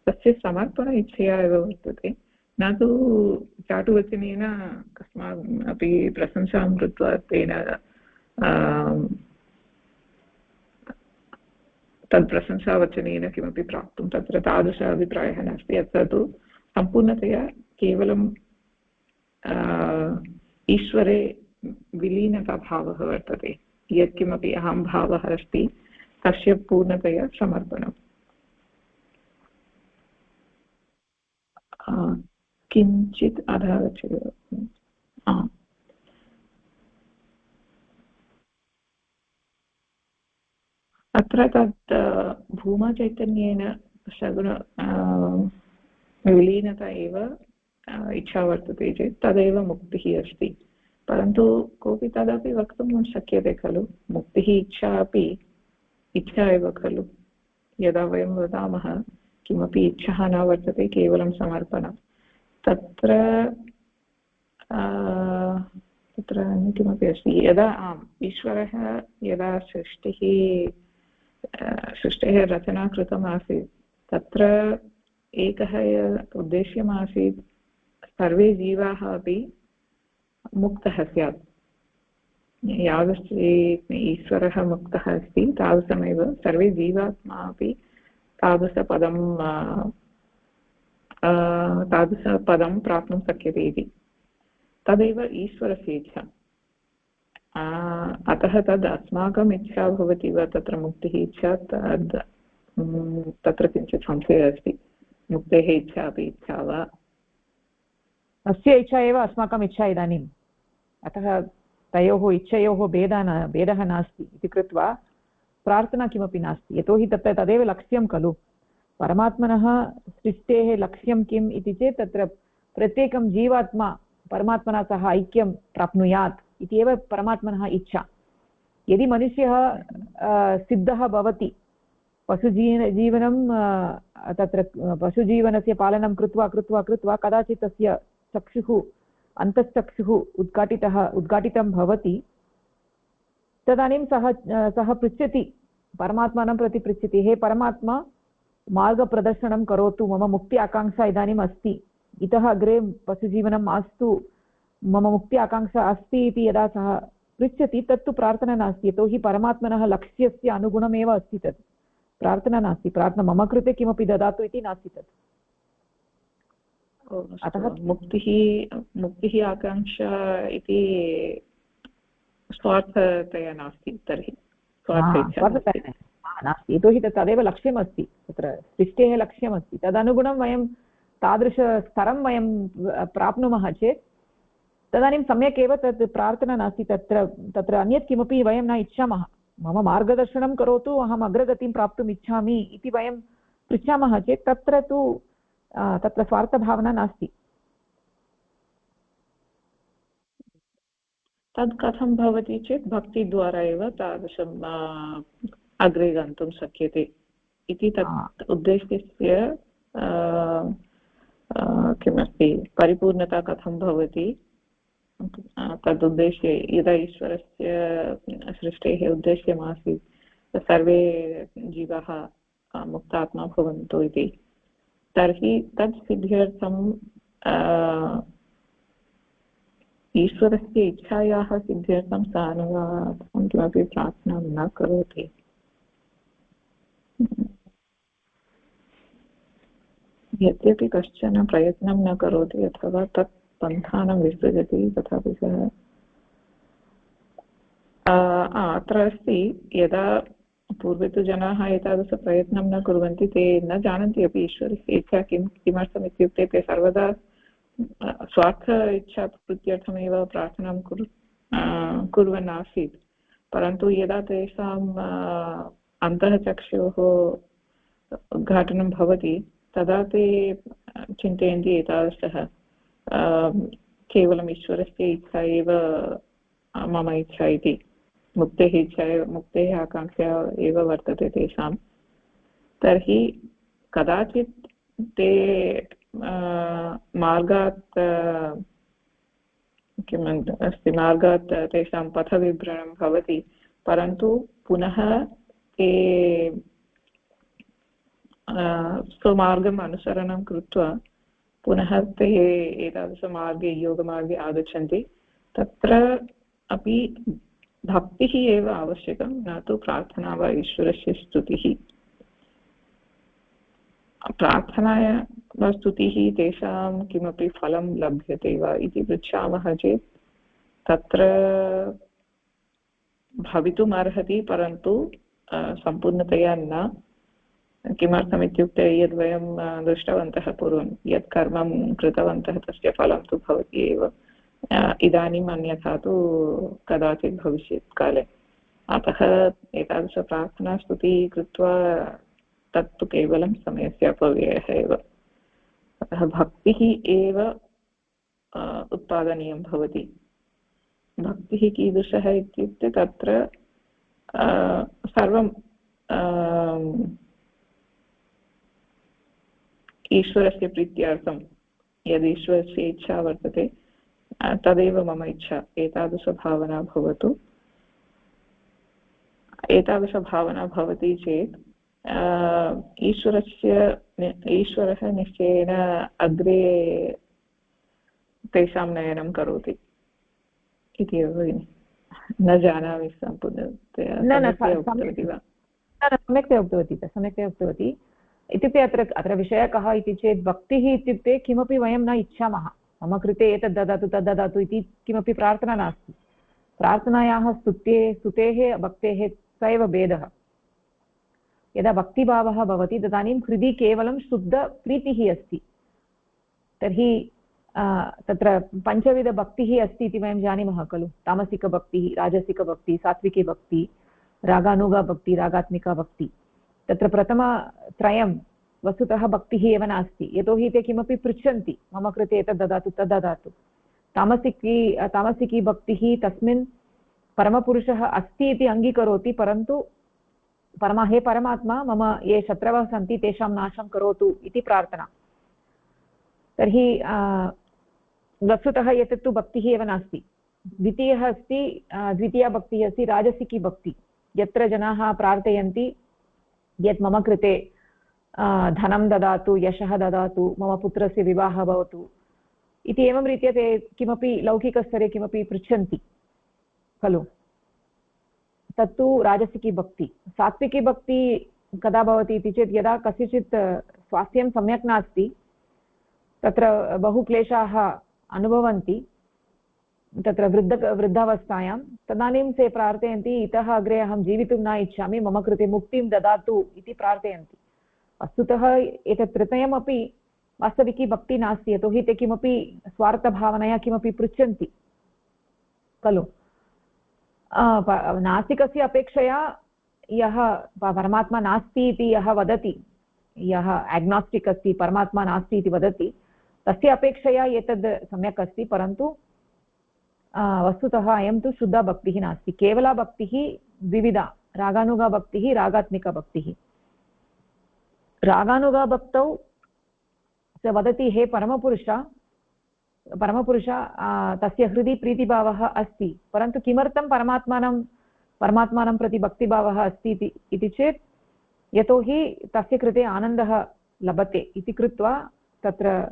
तस्य समर्पण इच्छया एव वर्तते, न तु चाटुवचनेन कस्मापि प्रशंसां कृत्वा तेन तद् प्रशंसावचनेन किमपि प्राप्तुं तत्र तादृश अभिप्रायः नास्ति। अत्र तु सम्पूर्णतया केवलं ईश्वरे विलीनताभावः वर्तते। यत्किमपि अहं भावः अस्ति तस्य पूर्णतया समर्पणम्। किञ्चित् अधः गच्छति। अत्र तत् भूमाचैतन्येन सगुण विलीनता एव इच्छा वर्तते चेत् तदेव मुक्तिः अस्ति। परन्तु कोऽपि तदपि वक्तुं न शक्यते खलु, मुक्तिः इच्छा अपि इच्छा एव खलु। यदा वयं वदामः किमपि इच्छा न वर्तते, केवलं समर्पणं, तत्र तत्र किमपि अस्ति। यदा ईश्वरः यदा सृष्टेः रचना कृतमासीत्, तत्र एकः उद्देश्यमासीत्, सर्वे जीवाः अपि मुक्तः स्यात्। यादृशी ईश्वरः मुक्तः अस्ति तादृशमेव सर्वे जीवात्मा अपि तादृशपदं प्राप्तुं शक्यते इति। तदेव ईश्वरस्य इच्छा। अतः तद् अस्माकम् इच्छा भवति वा तत्र मुक्तिः इच्छा, तत्र किञ्चित् संशयः अस्ति। मुक्तेः इच्छा अपि इच्छा वा? अस्य इच्छा एव अस्माकम् इच्छा इदानीम्। अतः तयोः इच्छयोः भेदः नास्ति इति कृत्वा प्रार्थना किमपि नास्ति। यतोहि तत्र तदेव लक्ष्यं खलु। परमात्मनः सृष्टेः लक्ष्यं किम् इति चेत् तत्र प्रत्येकं जीवात्मा परमात्मना सह ऐक्यं प्राप्नुयात् इति एव परमात्मनः इच्छा। यदि मनुष्यः सिद्धः भवति, पशुजीवनं तत्र पशुजीवनस्य पालनं कृत्वा कृत्वा कृत्वा कदाचित् तस्य चक्षुः अन्तश्चक्षुः उद्घाटितं भवति, तदानीं सः पृच्छति, परमात्मानं प्रति पृच्छति, हे परमात्मा, मार्गप्रदर्शनं करोतु, मम मुक्ति आकाङ्क्षा इदानीम् अस्ति, इतः अग्रे पशुजीवनं मास्तु, मम मुक्ति आकाङ्क्षा अस्ति इति यदा सः पृच्छति, तत्तु प्रार्थना नास्ति। यतोहि परमात्मनः लक्ष्यस्य अनुगुणमेव अस्ति तत्। प्रार्थना नास्ति। प्रार्थना मम कृते किमपि ददातु इति नास्ति तत्। अतः मुक्तिः आकाङ्क्षा इति स्वार्थतया नास्ति। तर्हि स्वार्थतया नास्ति, यतोहि तदेव लक्ष्यमस्ति, तत्र सृष्टेः लक्ष्यमस्ति। तदनुगुणं वयं तादृशस्तरं वयं प्राप्नुमः चेत् तदानीं सम्यक् एव। तत् प्रार्थना नास्ति, तत्र अन्यत् किमपि वयं न इच्छामः। मम मार्गदर्शनं करोतु, अहम् अग्रगतिं प्राप्तुम् इच्छामि इति वयं पृच्छामः चेत् तत्र स्वार्थभावना नास्ति। तद् कथं भवति चेत् भक्तिद्वारा एव तादृशम् अग्रे गन्तुं शक्यते इति तत् उद्देश्यस्य किमस्ति, परिपूर्णता कथं भवति तदुद्देश्ये। यदा ईश्वरस्य सृष्टेः उद्देश्यमासीत् सर्वे जीवाः मुक्तात्मा भवन्तु इति, तर्हि तत् सिद्ध्यर्थं ईश्वरस्य इच्छायाः सिद्ध्यर्थं सानुवादं किमपि प्रार्थनां न करोति। यद्यपि कश्चन प्रयत्नं न करोति अथवा तत् पन्थानं विसृजति, तथापि सः अत्र अस्ति, यदा पूर्वे तु जनाः एतादृशप्रयत्नं न कुर्वन्ति, ते न जानन्ति अपि ईश्वरस्य इच्छा किमर्थम् इत्युक्ते ते सर्वदा स्वार्थ इच्छापूर्त्यर्थमेव प्रार्थनां कुर्वन् आसीत्। परन्तु यदा तेषाम् अन्तःचक्षुः उद्घाटनं भवति, तदा ते चिन्तयन्ति एतादृशः केवलम् ईश्वरस्य इच्छा एव मम इच्छा इति, मुक्तेः इच्छा एव, मुक्तेः आकाङ्क्षा एव वर्तते तेषां। तर्हि कदाचित् ते मार्गात् किम् अस्ति, मार्गात् तेषां पथविभ्रमणं भवति, परन्तु पुनः ते स्वमार्गम् अनुसरणं कृत्वा पुनः ते एतादृशमार्गे योगमार्गे आगच्छन्ति। तत्र अपि भक्तिः एव आवश्यकं, न तु प्रार्थना वा ईश्वरस्य स्तुतिः। प्रार्थनाया वा स्तुतिः तेषां किमपि फलं लभ्यते वा इति पृच्छामः चेत् तत्र भवितुम् अर्हति, परन्तु सम्पूर्णतया न। किमर्थमित्युक्ते यद् वयं दृष्टवन्तः पूर्वं, यत् कर्मं कृतवन्तः तस्य फलं तु भवति एव इदानीम्, अन्यथा तु कदाचित् भविष्यत् काले। अतः एतादृशप्रार्थना स्तुतिः कृत्वा तत्तु केवलं समयस्य अपव्ययः एव। अतः भक्तिः एव उत्पादनीयं भवति। भक्तिः कीदृशः इत्युक्ते तत्र सर्वं ईश्वरस्य प्रीत्यार्थं यद् ईश्वरस्य इच्छा वर्तते तदेव मम इच्छा, एतादृशभावना भवतु। एतादृशभावना भवति चेत् ईश्वरः निश्चयेन अग्रे तेषां नयनं करोति इति एव भगिनि। न जानामि सम्यक्तया उक्तवती इत्युक्ते अत्र विषयः कः इति चेत् भक्तिः इत्युक्ते किमपि वयं न इच्छामः, मम कृते एतद् ददातु तद् ददातु इति किमपि प्रार्थना नास्ति। प्रार्थनायाः स्तुतेः भक्तेः स एव भेदः। यदा भक्तिभावः भवति तदानीं हृदि केवलं शुद्धप्रीतिः अस्ति। तर्हि तत्र पञ्चविधभक्तिः अस्ति इति वयं जानीमः खलु। तामसिकभक्तिः, राजसिकभक्तिः, सात्विकीभक्तिः, रागानुगभक्तिः, रागात्मिका भक्तिः। तत्र प्रथमत्रयं वस्तुतः भक्तिः एव नास्ति, यतोहि ते किमपि पृच्छन्ति, मम कृते एतद् ददातु तद् ददातु। तामसिकी भक्तिः तस्मिन् परमपुरुषः अस्ति इति अङ्गीकरोति, परन्तु हे परमात्मा मम ये शत्रवः सन्ति तेषां नाशं करोतु इति प्रार्थना। तर्हि वस्तुतः एतत्तु भक्तिः एव नास्ति। द्वितीया भक्तिः अस्ति राजसिकी भक्तिः, यत्र जनाः प्रार्थयन्ति यत् मम कृते धनं ददातु, यशः ददातु, मम पुत्रस्य विवाहः भवतु इति एवं रीत्या ते किमपि लौकिकस्तरे किमपि पृच्छन्ति खलु। तत्तु राजसिकी भक्ति। सात्विकी भक्ति कदा भवति इति चेत् यदा कस्यचित् स्वास्थ्यं सम्यक् नास्ति, तत्र बहु क्लेशाः अनुभवन्ति तत्र वृद्धावस्थायां, तदानीं ते प्रार्थयन्ति इतः अग्रे अहं जीवितुं न इच्छामि, मम कृते मुक्तिं ददातु इति प्रार्थयन्ति। वस्तुतः एतत् तृतीयमपि वास्तविकी भक्तिः नास्ति, यतोहि ते किमपि स्वार्थभावनया किमपि पृच्छन्ति खलु। नास्तिकस्य अपेक्षया यः परमात्मा नास्ति इति यः वदति, यः एग्नास्टिक् अस्ति, परमात्मा नास्ति इति वदति, तस्य अपेक्षया एतद् सम्यक् अस्ति, परन्तु वस्तुतः अयं तु शुद्धा भक्तिः नास्ति। केवला भक्तिः द्विविधा, रागानुगा भक्तिः, रागात्मिका भक्तिः। रागानुगा भक्तौ स वदति हे परमपुरुष तस्य हृदि प्रीतिभावः अस्ति, परन्तु किमर्थं परमात्मानं प्रति भक्तिभावः अस्ति इति चेत् यतोहि तस्य कृते आनन्दः लभते इति कृत्वा तत्र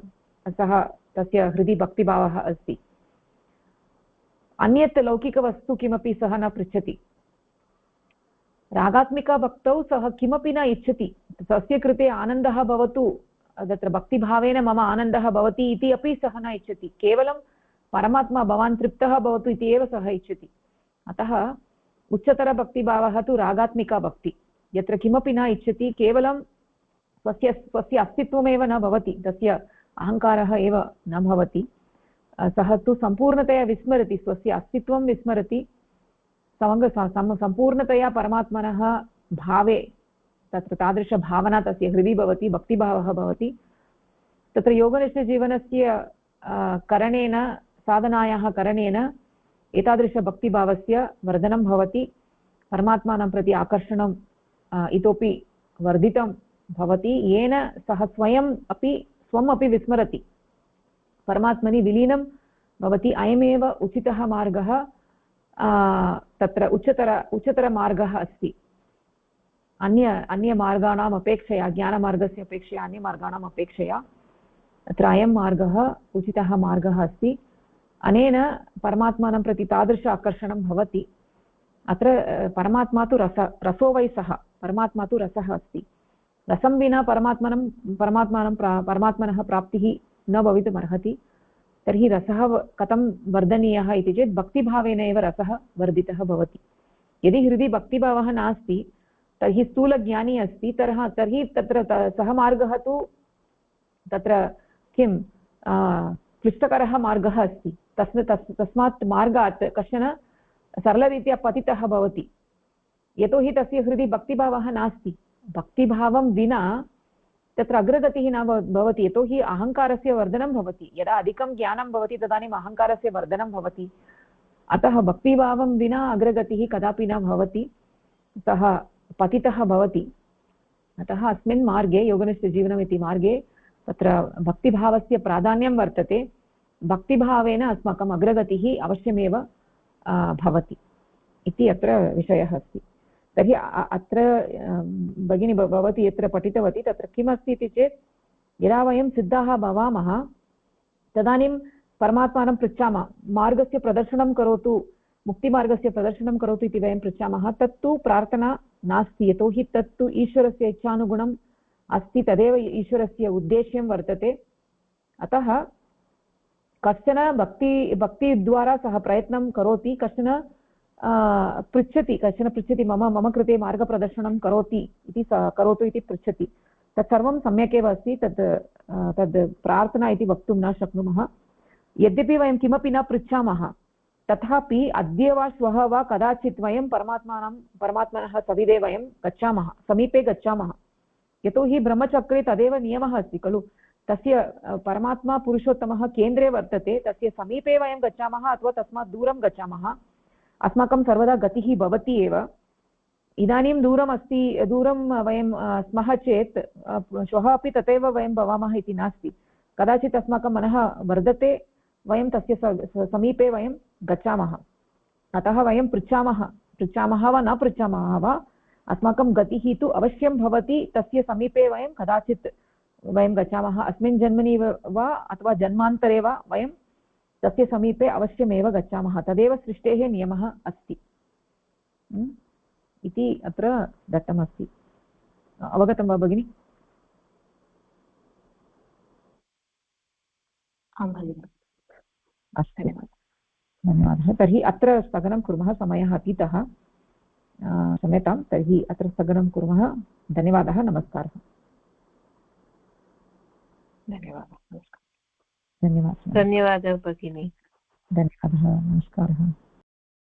तस्य हृदि भक्तिभावः अस्ति। अन्यत् लौकिकवस्तु किमपि सः न पृच्छति। रागात्मिका भक्तौ सः किमपि न इच्छति, तस्य कृते आनन्दः भवतु, तत्र भक्तिभावेन मम आनन्दः भवति इति अपि सः न इच्छति, केवलं परमात्मा भवान् तृप्तः भवतु इति एव सः इच्छति। अतः उच्चतरभक्तिभावः तु रागात्मिका भक्ति, यत्र किमपि न इच्छति, केवलं स्वस्य अस्तित्वमेव न भवति, तस्य अहङ्कारः एव न भवति। सः तु सम्पूर्णतया विस्मरति, स्वस्य अस्तित्वं विस्मरति, सम्पूर्णतया परमात्मनः भावे तत्र तादृशभावना तस्य हृदि भवति, भक्तिभावः भवति। तत्र योगनिष्ठजीवनस्य करणेन, साधनायाः करणेन एतादृशभक्तिभावस्य वर्धनं भवति, परमात्मानं प्रति आकर्षणं इतोपि वर्धितं भवति, येन सः स्वम् अपि विस्मरति, परमात्मनि विलीनं भवति। अयमेव उचितः मार्गः, तत्र उच्चतरमार्गः अस्ति। अन्यमार्गाणाम् अपेक्षया, ज्ञानमार्गस्य अपेक्षया, अन्यमार्गाणाम् अपेक्षया अत्र अयं मार्गः उचितः मार्गः अस्ति। अनेन परमात्मानं प्रति तादृश आकर्षणं भवति। अत्र परमात्मा तु रसो वै सः, परमात्मा तु रसः अस्ति। रसं विना परमात्मनः प्राप्तिः न भवितुमर्हति। तर्हि रसः कथं वर्धनीयः इति चेत् भक्तिभावेन एव रसः वर्धितः भवति। यदि हृदि भक्तिभावः नास्ति, तर्हि स्थूलज्ञानी अस्ति, तर्हि तत्र सः मार्गः तु तत्र किं क्लिष्टकरः मार्गः अस्ति। तस्मात् मार्गात् कश्चन सरलरीत्या पतितः भवति, यतोहि तस्य हृदि भक्तिभावः नास्ति। भक्तिभावं विना तत्र अग्रगतिः न भवति, यतोहि अहङ्कारस्य वर्धनं भवति। यदा अधिकं ज्ञानं भवति तदानीम् अहङ्कारस्य वर्धनं भवति। अतः भक्तिभावं विना अग्रगतिः कदापि न भवति, सः पतितः भवति। अतः अस्मिन् मार्गे, योगनिष्ठजीवनम् इति मार्गे, तत्र भक्तिभावस्य प्राधान्यं वर्तते। भक्तिभावेन अस्माकम् अग्रगतिः अवश्यमेव भवति इति अत्र विषयः अस्ति। तर्हि अत्र भगिनी भवती यत्र पठितवती तत्र किमस्ति इति चेत्, यदा वयं सिद्धाः भवामः तदानीं परमात्मानं पृच्छामः, मार्गस्य प्रदर्शनं करोतु, मुक्तिमार्गस्य प्रदर्शनं करोतु इति वयं पृच्छामः। तत्तु प्रार्थना नास्ति, यतोहि तत्तु ईश्वरस्य इच्छानुगुणम् अस्ति, तदेव ईश्वरस्य उद्देश्यं वर्तते। अतः कश्चन भक्तिद्वारा सः प्रयत्नं करोति, कश्चन पृच्छति मम कृते मार्गप्रदर्शनं करोतु इति पृच्छति। तत्सर्वं सम्यक् एव अस्ति। तद् प्रार्थना इति वक्तुं न शक्नुमः। यद्यपि वयं किमपि न पृच्छामः तथापि अद्य वा श्वः वा कदाचित् वयं परमात्मनः सविधे वयं गच्छामः, समीपे गच्छामः। यतोहि ब्रह्मचक्रे तदेव नियमः अस्ति खलु, तस्य परमात्मा पुरुषोत्तमः केन्द्रे वर्तते, तस्य समीपे वयं गच्छामः अथवा तस्मात् दूरं गच्छामः, अस्माकं सर्वदा गतिः भवति एव। इदानीं दूरं वयं स्मः चेत् श्वः अपि तथैव वयं भवामः इति नास्ति। कदाचित् अस्माकं मनः वर्धते, वयं तस्य समीपे वयं गच्छामः। अतः वयं पृच्छामः वा न पृच्छामः वा, अस्माकं गतिः तु अवश्यं भवति। तस्य समीपे वयं कदाचित् वयं गच्छामः, अस्मिन् जन्मनि वा अथवा जन्मान्तरे वा वयं तस्य समीपे अवश्यमेव गच्छामः। तदेव सृष्टेः नियमः अस्ति इति अत्र दत्तमस्ति। अवगतं वा भगिनि? आं भगिनि, अस्तु, धन्यवादः। तर्हि अत्र स्थगनं कुर्मः, समयः अतीतः, क्षम्यतां। तर्हि अत्र स्थगनं कुर्मः। धन्यवादः, नमस्कारः। धन्यवादः भगिनी। धन्यवादः, नमस्कारः।